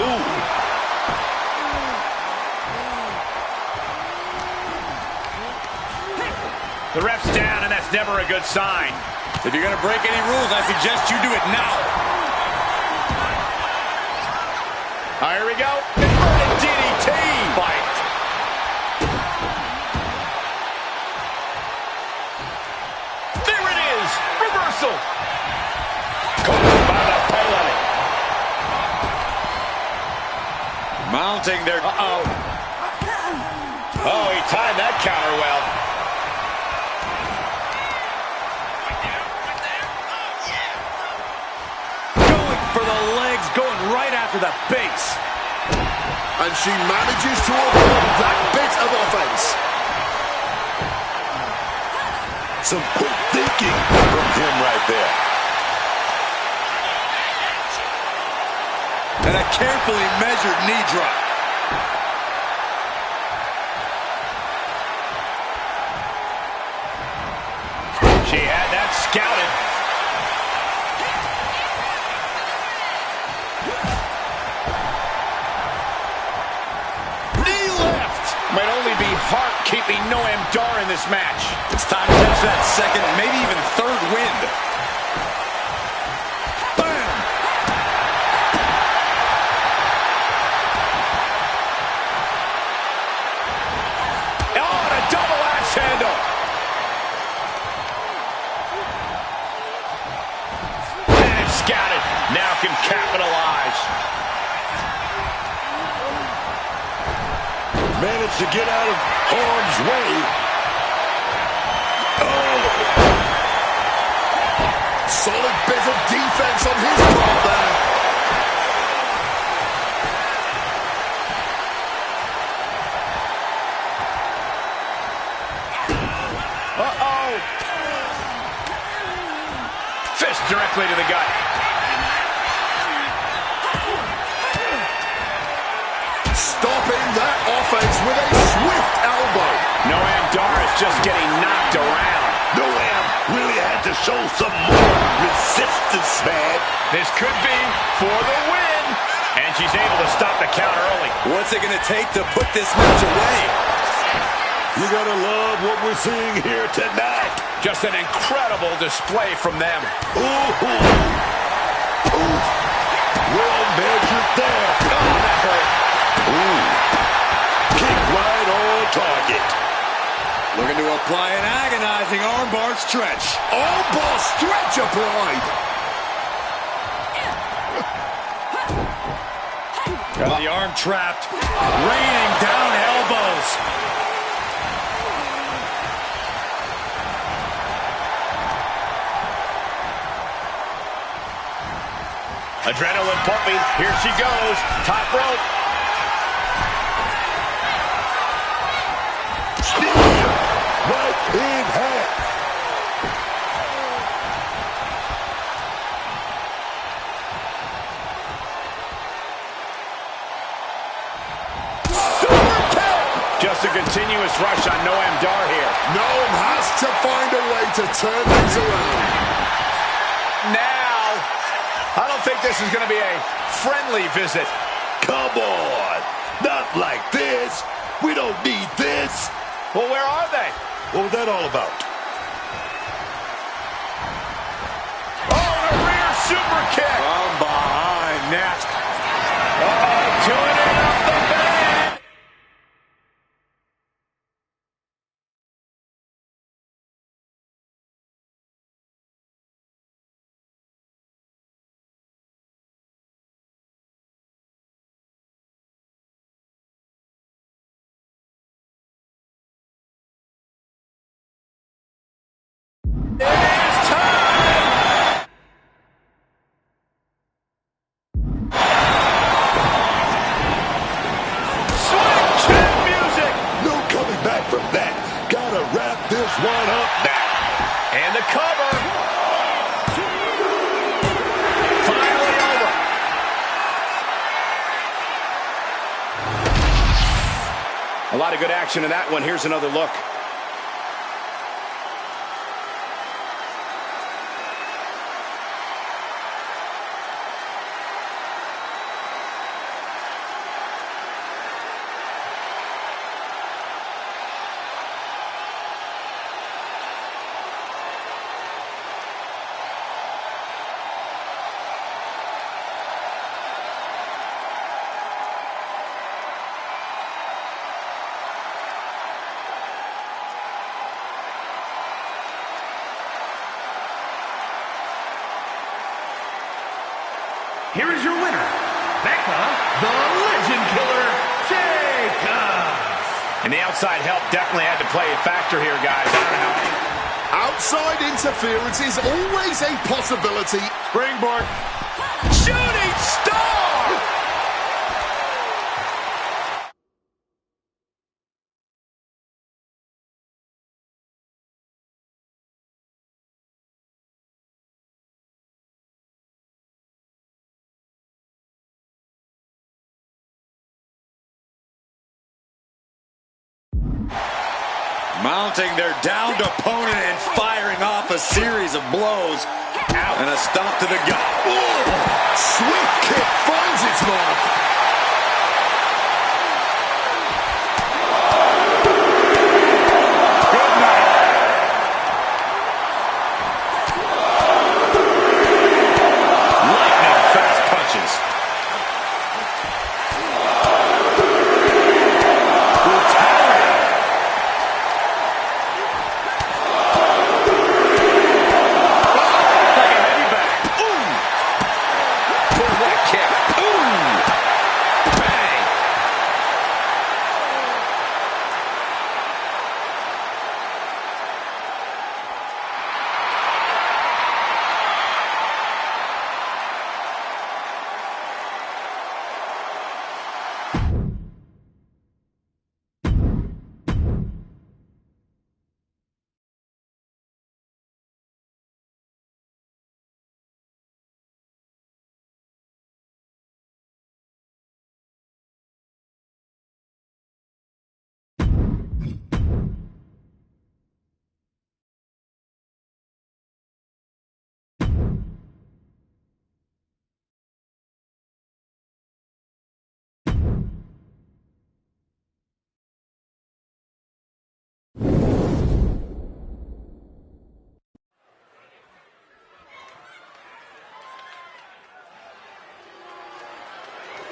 Ooh. The ref's down, and that's never a good sign. If you're going to break any rules, I suggest you do it now. Here we go. Inverted DDT. Fight. There it is. Reversal. Caught by the Pele. Mounting their... Uh-oh. Oh, he timed that counter well. to the base. And she manages to avoid that bit of offense. Some quick thinking from him right there. And a carefully measured knee drop. She had that scouted. Knee left. Might only be heart keeping Noam Dar in this match. It's time to catch that second, maybe even third wind. Bam! Oh, and a double axe handle. And it's scouted. Now can capitalize. Managed to get out of harm's way. Oh! Solid bit of defense on his part there. Uh-oh. Fist directly to the gut. Stopping that offense with a swift elbow. Noam Dar is just getting knocked around. Noam really had to show some more resistance, man. This could be for the win. And she's able to stop the count early. What's it going to take to put this match away? You gotta love what we're seeing here tonight. Just an incredible display from them. Ooh. Ooh. Well measured there. Oh, that hurt. Ooh. Kick right on target. Looking to apply an agonizing armbar stretch. Armbar stretch applied. Got the arm trapped. Raining down elbows. Adrenaline pumping. Here she goes. Top rope. Spear right in half. Just a continuous rush on Noam Dar here. Noam has to find a way to turn things around. Now, I don't think this is going to be a friendly visit. Come on. Not like this. We don't need this. Well, where are they? What was that all about? Oh, a rear super kick. From behind net. Uh-oh, doing it up the bed. It's time! Swing chin music! No coming back from that. Gotta wrap this one up now. And the cover. Finally over. A lot of good action in that one. Here's another look. Here is your winner, Becca, the Legend Killer, Jacobs. And the outside help definitely had to play a factor here, guys. I don't know. Outside interference is always a possibility. Springboard. Shooting star! Mounting their downed opponent and firing off a series of blows. Out. And a stomp to the gut. Ooh, swift kick finds its mark. Good night. Lightning fast punches.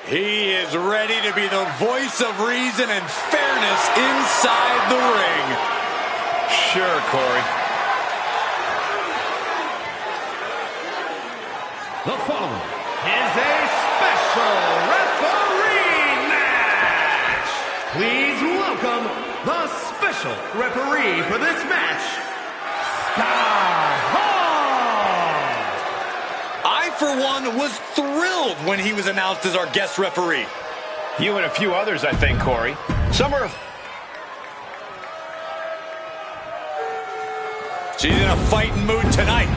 He is ready to be the voice of reason and fairness inside the ring. Sure, Corey. The following is a special referee match. Please welcome the special referee for this match, Scott Hall. I, for one, was thrilled when he was announced as our guest referee. You and a few others, I think, Corey. Some are... She's in a fighting mood tonight.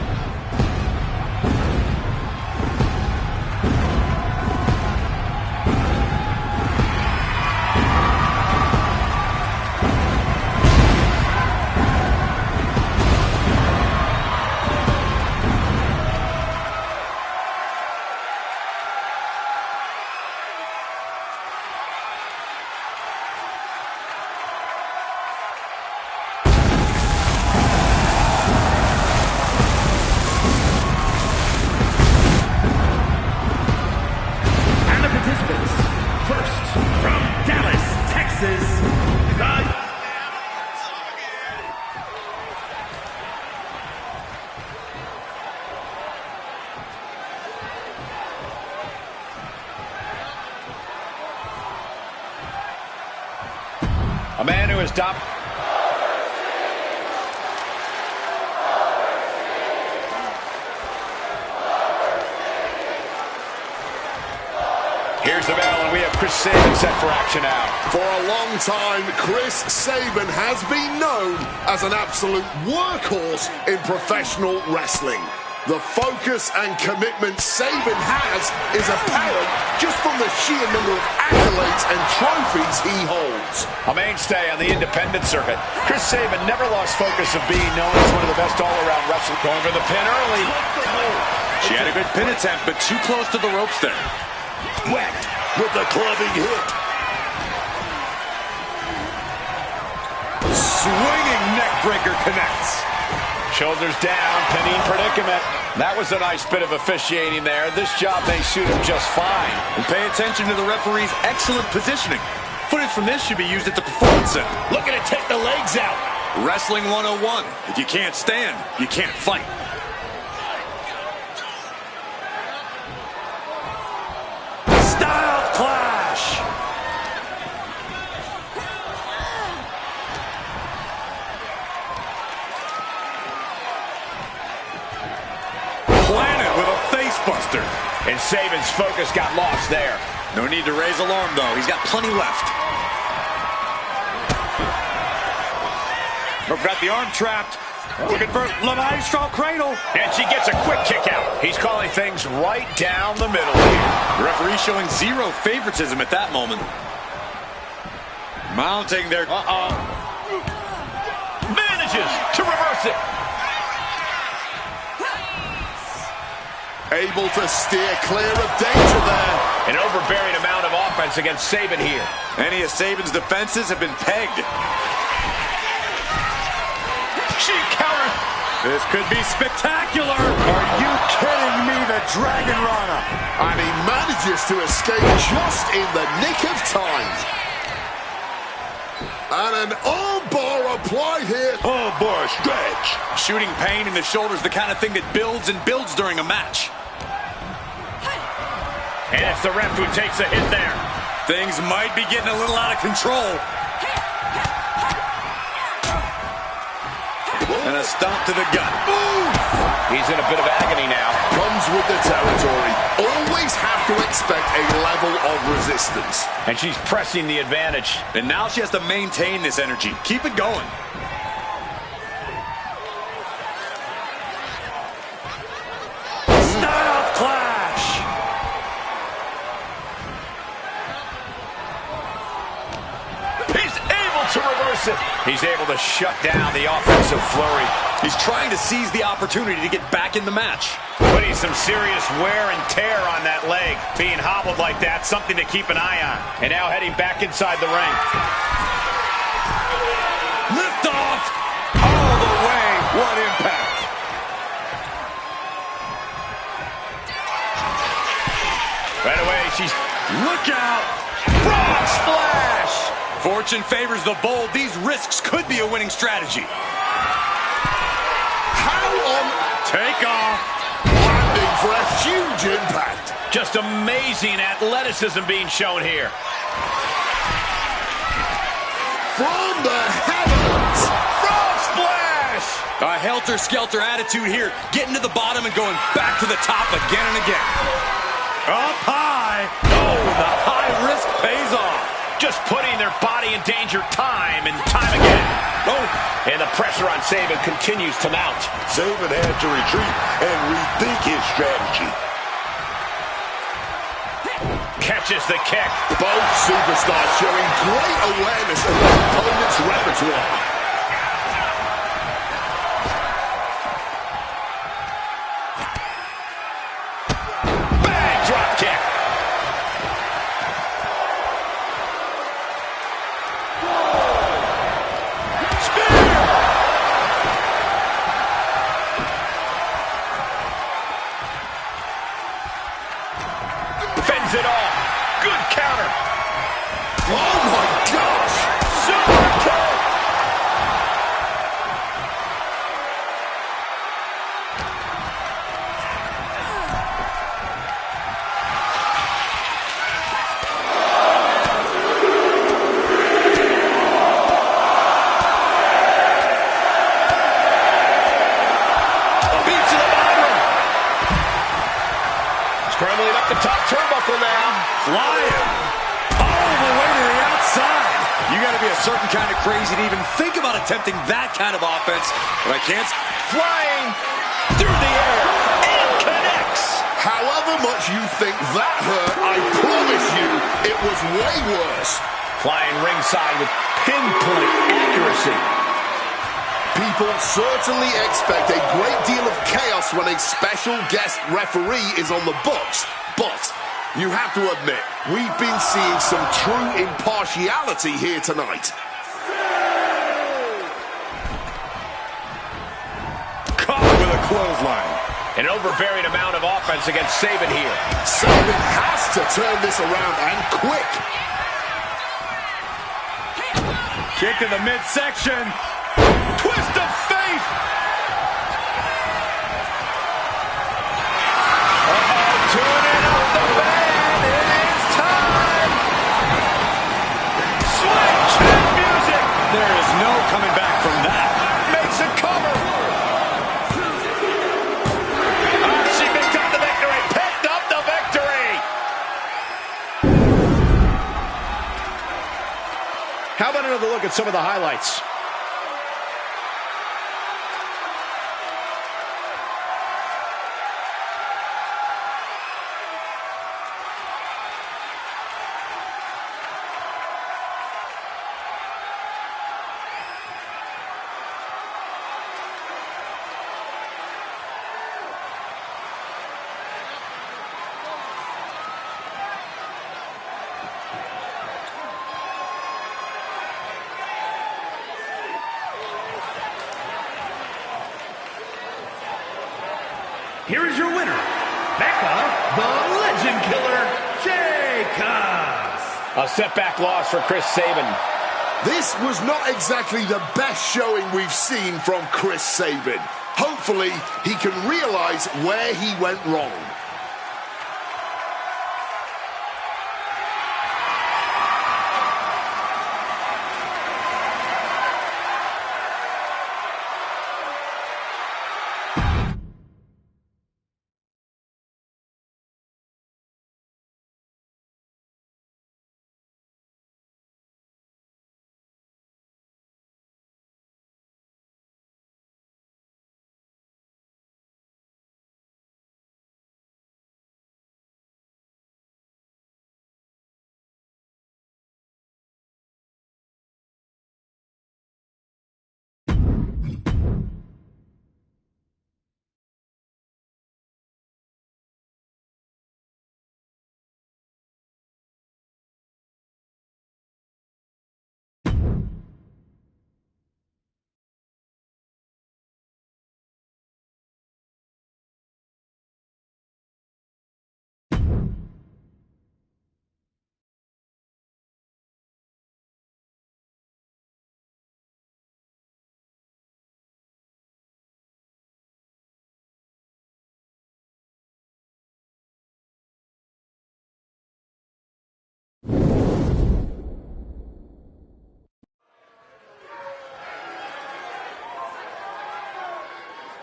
A man who has stopped. Here's the bell, and we have Chris Sabin set for action now. For a long time, Chris Sabin has been known as an absolute workhorse in professional wrestling. The focus and commitment Sabin has is apparent just from the sheer number of accolades and trophies he holds. A mainstay on the independent circuit, Chris Sabin never lost focus of being known as one of the best all-around wrestlers. Going for the pin early. She had a good pin attempt, but too close to the ropes there. Whack with the clubbing hit. Swinging neckbreaker connects. Shoulders down, pinning predicament. That was a nice bit of officiating there. This job may suit him just fine. And pay attention to the referee's excellent positioning. Footage from this should be used at the Performance Center. Looking to take the legs out. Wrestling 101. If you can't stand, you can't fight. Style clash. Planet with a face buster. And Sabin's focus got lost there. No need to raise alarm, though. He's got plenty left. Got the arm trapped. Looking for Levi straw cradle. And she gets a quick kick out. He's calling things right down the middle here. The referee showing zero favoritism at that moment. Mounting their... manages to reverse it. Able to steer clear of danger there. An overbearing amount of offense against Sabin here. Any of Sabin's defenses have been pegged. She countered. This could be spectacular. Are you kidding me, the Dragon Rana? And he manages to escape just in the nick of time. And an armbar applied here. Armbar stretch. Shooting pain in the shoulder is the kind of thing that builds and builds during a match. And it's the ref who takes a hit there. Things might be getting a little out of control. And a stomp to the gut. Ooh. He's in a bit of agony now. Comes with the territory. Always have to expect a level of resistance. And she's pressing the advantage. And now she has to maintain this energy. Keep it going. Style clash. He's able to reverse it. He's able to shut down the offensive flurry. He's trying to seize the opportunity to get back in the match. Putting some serious wear and tear on that leg. Being hobbled like that, something to keep an eye on. And now heading back inside the ring. Lift off all the way. What impact. Right away, she's... Look out. Frog splash! Fortune favors the bold. These risks could be a winning strategy. How on... Take off. Landing for a huge impact. Just amazing athleticism being shown here. From the heavens. Frog splash! A helter-skelter attitude here. Getting to the bottom and going back to the top again and again. Up high. Oh, the high risk pays off. Just putting their body in danger time and time again. Oh, and the pressure on Sabin continues to mount. Sabin had to retreat and rethink his strategy. Catches the kick. Both superstars showing great awareness of their opponent's repertoire. Bang, drop kick. Fends it off. Good counter. Oh my gosh! Super kick. Beats to the bottom. Scrambling up the top turnbuckle now. Flying. All the way to the outside. You got to be a certain kind of crazy to even think about attempting that kind of offense. But I can't. Flying through the air and connects. However much you think that hurt, I promise you, it was way worse. Flying ringside with pinpoint accuracy. People certainly expect a great deal of chaos when a special guest referee is on the books, but you have to admit, we've been seeing some true impartiality here tonight. Caught with a clothesline. An overbearing amount of offense against Sabin here. Sabin has to turn this around, and quick. Kick to the midsection. Twist of fate. Tuning up the band. It is time. Switch and music. There is no coming back from that. Makes a cover. She picked up the victory. Picked up the victory. How about another look at some of the highlights? here is your winner, Becca, the Legend Killer, Jacobs. A setback loss for Chris Sabin. This was not exactly the best showing we've seen from Chris Sabin. Hopefully, he can realize where he went wrong.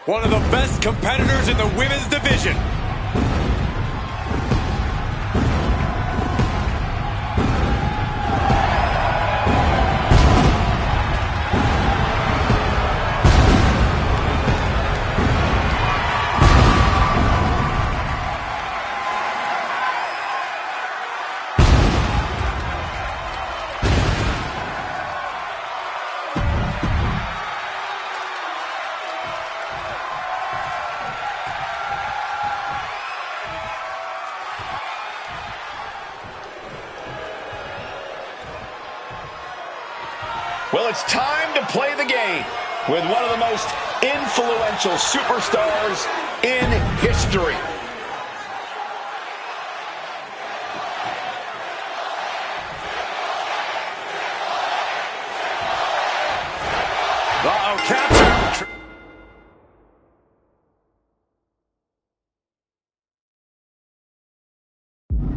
One of the best competitors in the women's division. Well, it's time to play the game with one of the most influential superstars in history. Uh-oh, capture.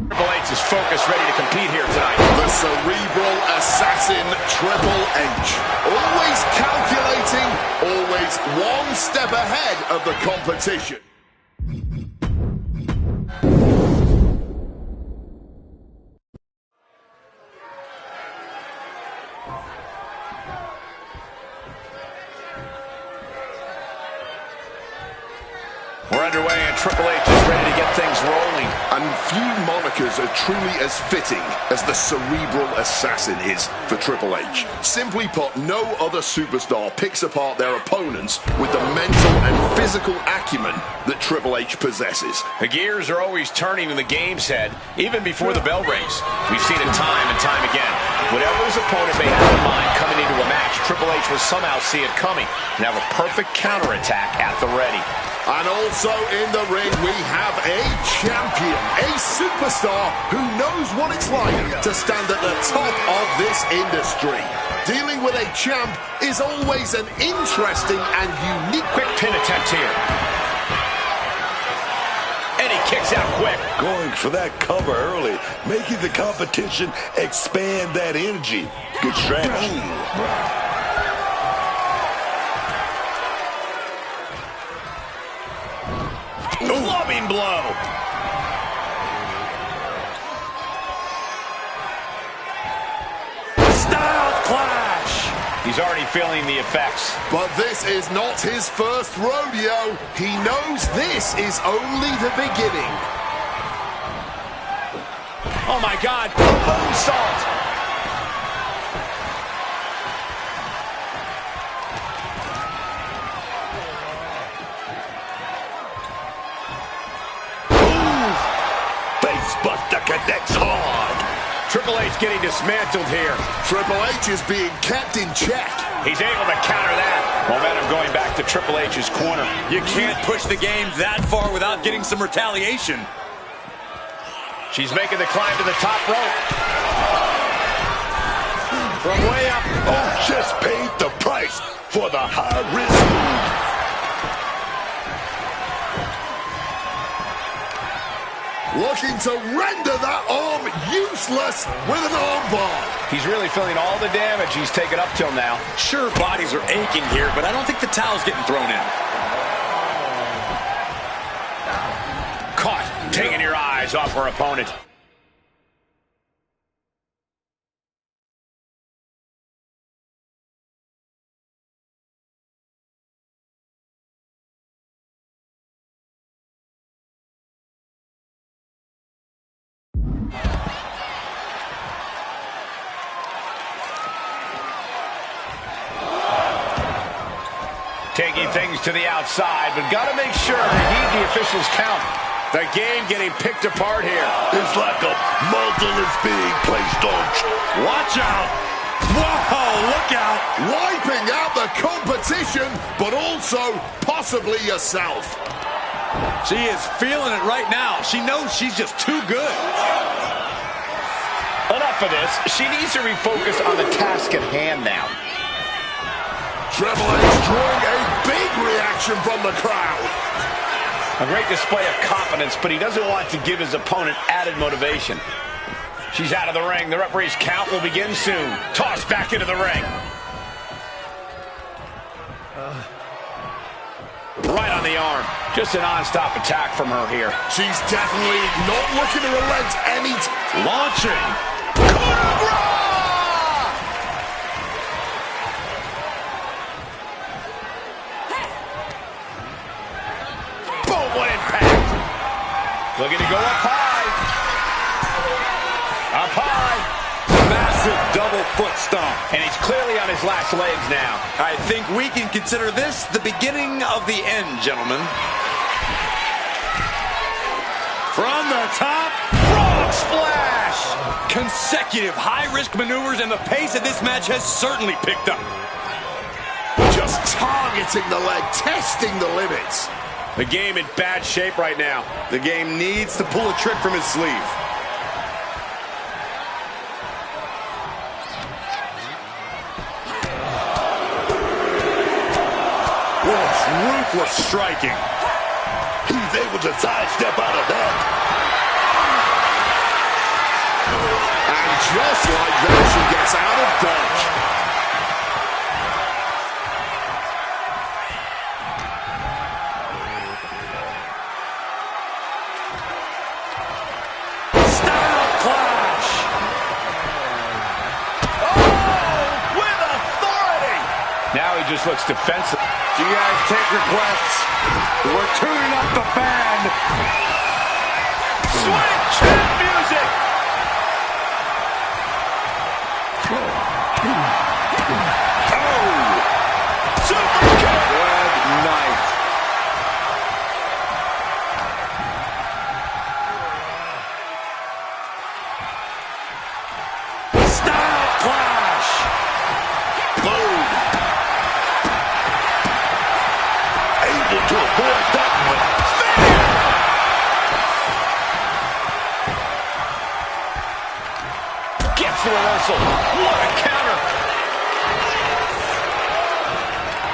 Triple H is focused, ready to compete here tonight. The cerebral assassin, Triple H. Always calculating, always one step ahead of the competition. We're underway and Triple H is ready to get things rolling. And few monikers are truly as fitting as the cerebral assassin is for Triple H. Simply put, no other superstar picks apart their opponents with the mental and physical acumen that Triple H possesses. The gears are always turning in the game's head, even before the bell rings. We've seen it time and time again. Whatever his opponent may have in mind coming into a match, Triple H will somehow see it coming and have a perfect counterattack at the ready. And also in the ring, we have a champion, a superstar who knows what it's like to stand at the top of this industry. Dealing with a champ is always an interesting and unique. Quick pin attempt here. And he kicks out quick. Going for that cover early, making the competition expand that energy. Good strategy. Clubbing blow. Style clash. He's already feeling the effects. But this is not his first rodeo. He knows this is only the beginning. Oh my God, moonsault. Buster connects hard. Triple H getting dismantled here. Triple H is being kept in check. He's able to counter that. Momentum going back to Triple H's corner. You can't push the game that far without getting some retaliation. She's making the climb to the top rope. From way up. Oh, just paid the price for the high-risk move. Looking to render that arm useless with an armbar. He's really feeling all the damage he's taken up till now. Sure, bodies are aching here, but I don't think the towel's getting thrown in. Caught, taking your eyes off her opponent. Taking things to the outside, but got to make sure to heed the officials' count. The game getting picked apart here. It's like a muzzle is being placed on. Watch out! Whoa, look out! Wiping out the competition, but also possibly yourself. She is feeling it right now. She knows she's just too good. Enough of this. She needs to refocus on the task at hand now. Triple H drawing a big reaction from the crowd. A great display of confidence, but he doesn't want to give his opponent added motivation. She's out of the ring. The referee's count will begin soon. Tossed back into the ring. Right on the arm. Just a non-stop attack from her here. She's definitely not looking to relent any Launching. Boom, what impact. Looking to go up high. Up high. Massive double foot stomp. And he's clearly on his last legs now. I think we can consider this the beginning of the end, gentlemen. From the top, frog splash! Consecutive high-risk maneuvers, and the pace of this match has certainly picked up. just targeting the leg, testing the limits. The game in bad shape right now. The game needs to pull a trick from his sleeve. Ruthless striking. He's able to sidestep out of that. And just like that, she gets out of dodge. Style clash. Oh, with authority. Now he just looks defensive. Do you guys take requests? We're tuning up the band. Swing chant music. Oh, super kick. Good night. Style clash. Boom. Able to avoid that one. Gets the reversal. What a counter.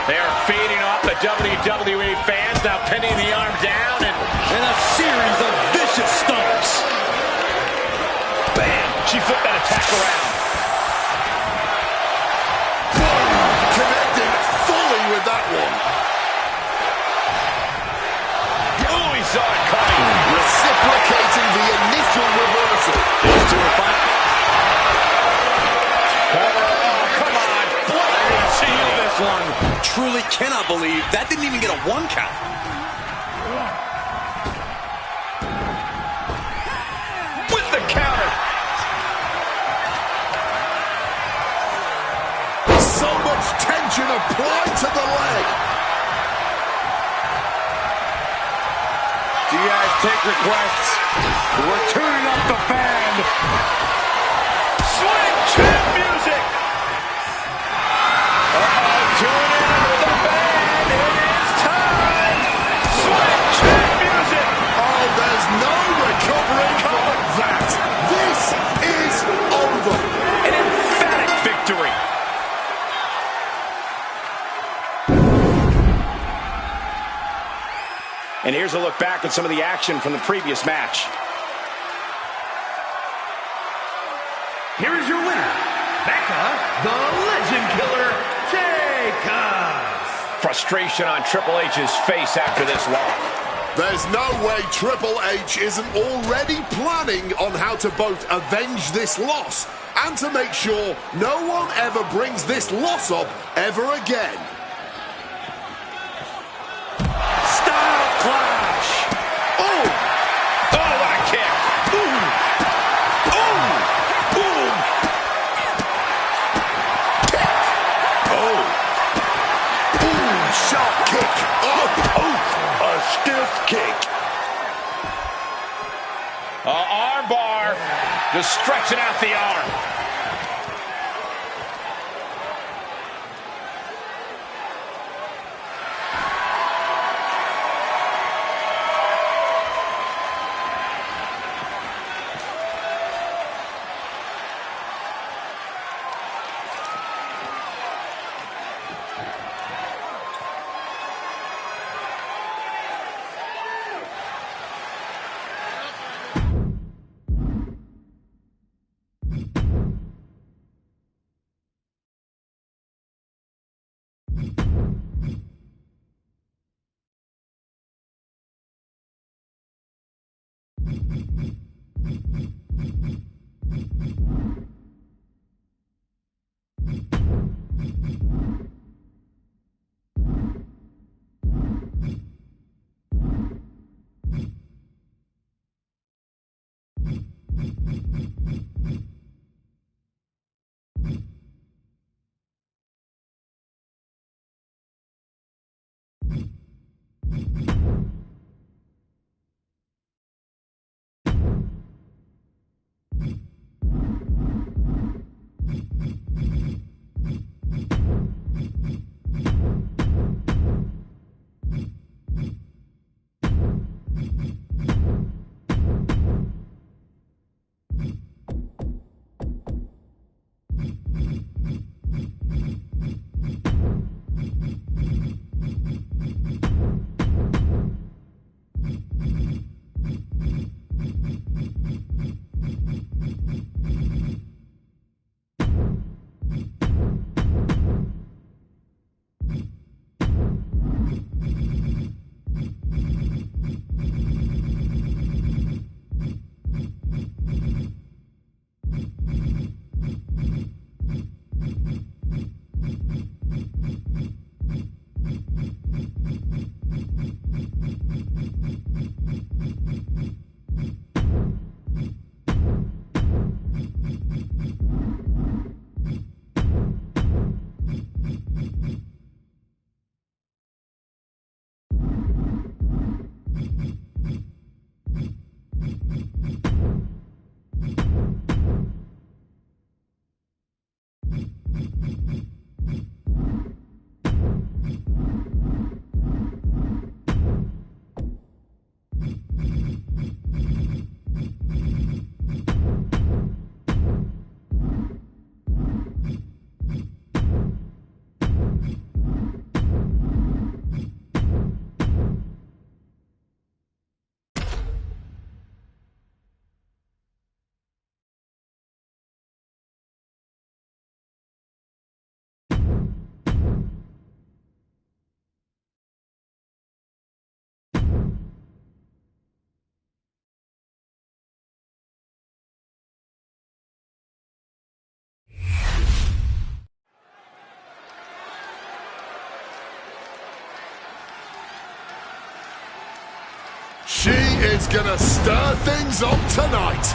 They are feeding off the WWE fans, now pinning the arm down and A series of vicious stomps. bam. She flipped that attack around. Connecting fully with that one. Oh, he saw it coming. Reciprocating the initial reversal. These two are fighting. Oh, come on. Blood seal this one. Truly cannot believe that didn't even get a 1 count. With the counter. So much tension applied to the leg. Do you guys take requests? We're tuning up the band. Swing chant music. Uh-oh. And here's a look back at some of the action from the previous match. Here is your winner, Becca, the Legend Killer, Jacobs. Frustration on Triple H's face after this loss. There's no way Triple H isn't already planning on how to both avenge this loss and to make sure no one ever brings this loss up ever again. Style clash. Oh! Oh, what a kick. Boom! Boom! Boom! Kick. Oh. Boom, sharp kick. Oh, A stiff kick. Arm bar. Just stretching out the arm. She is gonna stir things up tonight.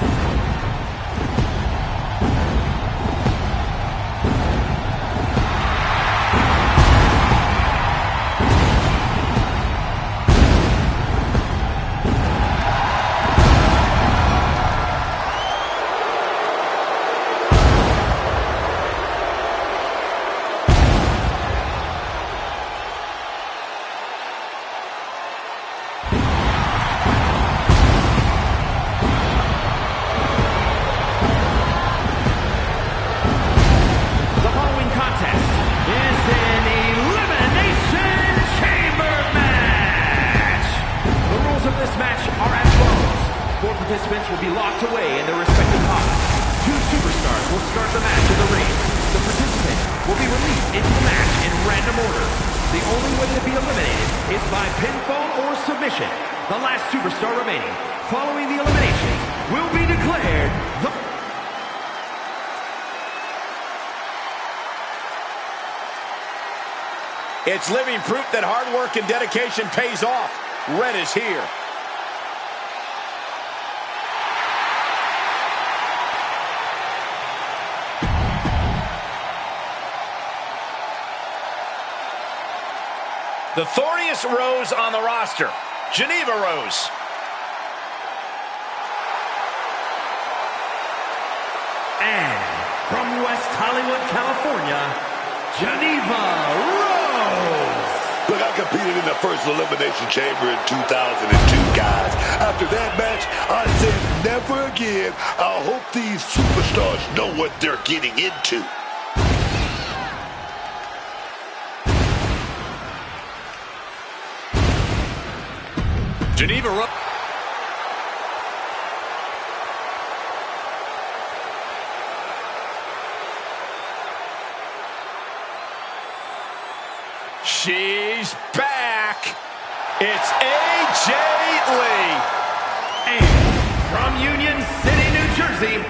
participants will be locked away in their respective pods. Two superstars will start the match in the ring. The participant will be released into the match in random order. The only way to be eliminated is by pinfall or submission. The last superstar remaining, following the eliminations, will be declared the... It's living proof that hard work and dedication pays off. Red is here. The thorniest rose on the roster, Geneva Rose. And from West Hollywood, California, Geneva Rose. Look, I competed in the first Elimination Chamber in 2002, guys. After that match, I said never again. I hope these superstars know what they're getting into. Geneva Rose. She's back. It's AJ Lee. And from Union City, New Jersey,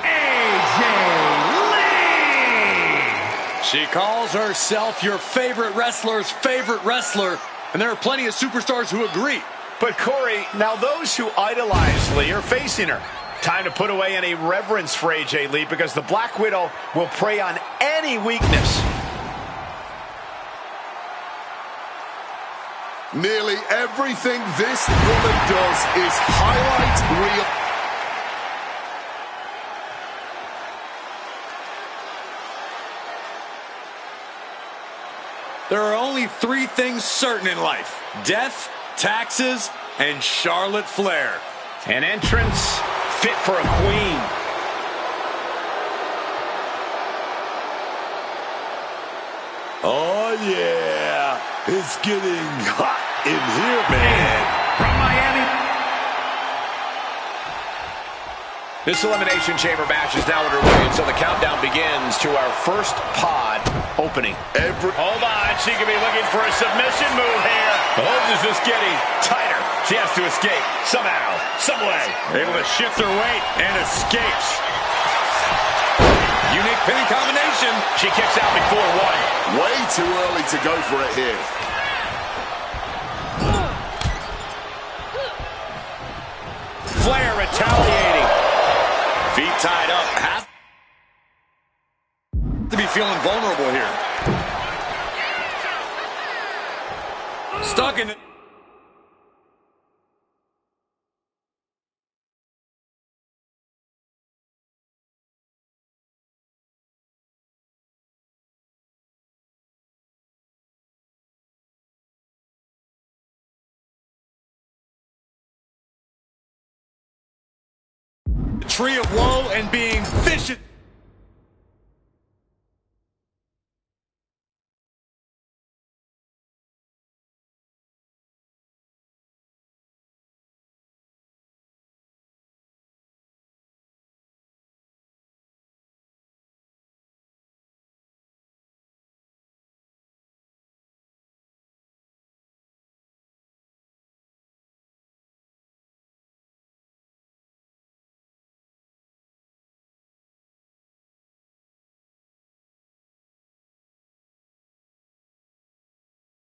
AJ Lee. She calls herself your favorite wrestler's favorite wrestler, and there are plenty of superstars who agree. But Corey, now those who idolize Lee are facing her. Time to put away any reverence for AJ Lee because the Black Widow will prey on any weakness. Nearly everything this woman does is highlight real. There are only three things certain in life: death, taxes, and Charlotte Flair. An entrance fit for a queen. Oh, yeah. It's getting hot in here, man. From Miami. This Elimination Chamber match is now underway, and so the countdown begins to our first pod opening. Hold on, she could be looking for a submission move here. Holmes is just getting tighter. She has to escape somehow, some way. Able to shift her weight and escapes. Unique pinning combination. She kicks out before one. Way too early to go for it here. Flair retaliating. Feet tied up. Has to be feeling vulnerable here. Stuck in it. Tree of woe and being vicious.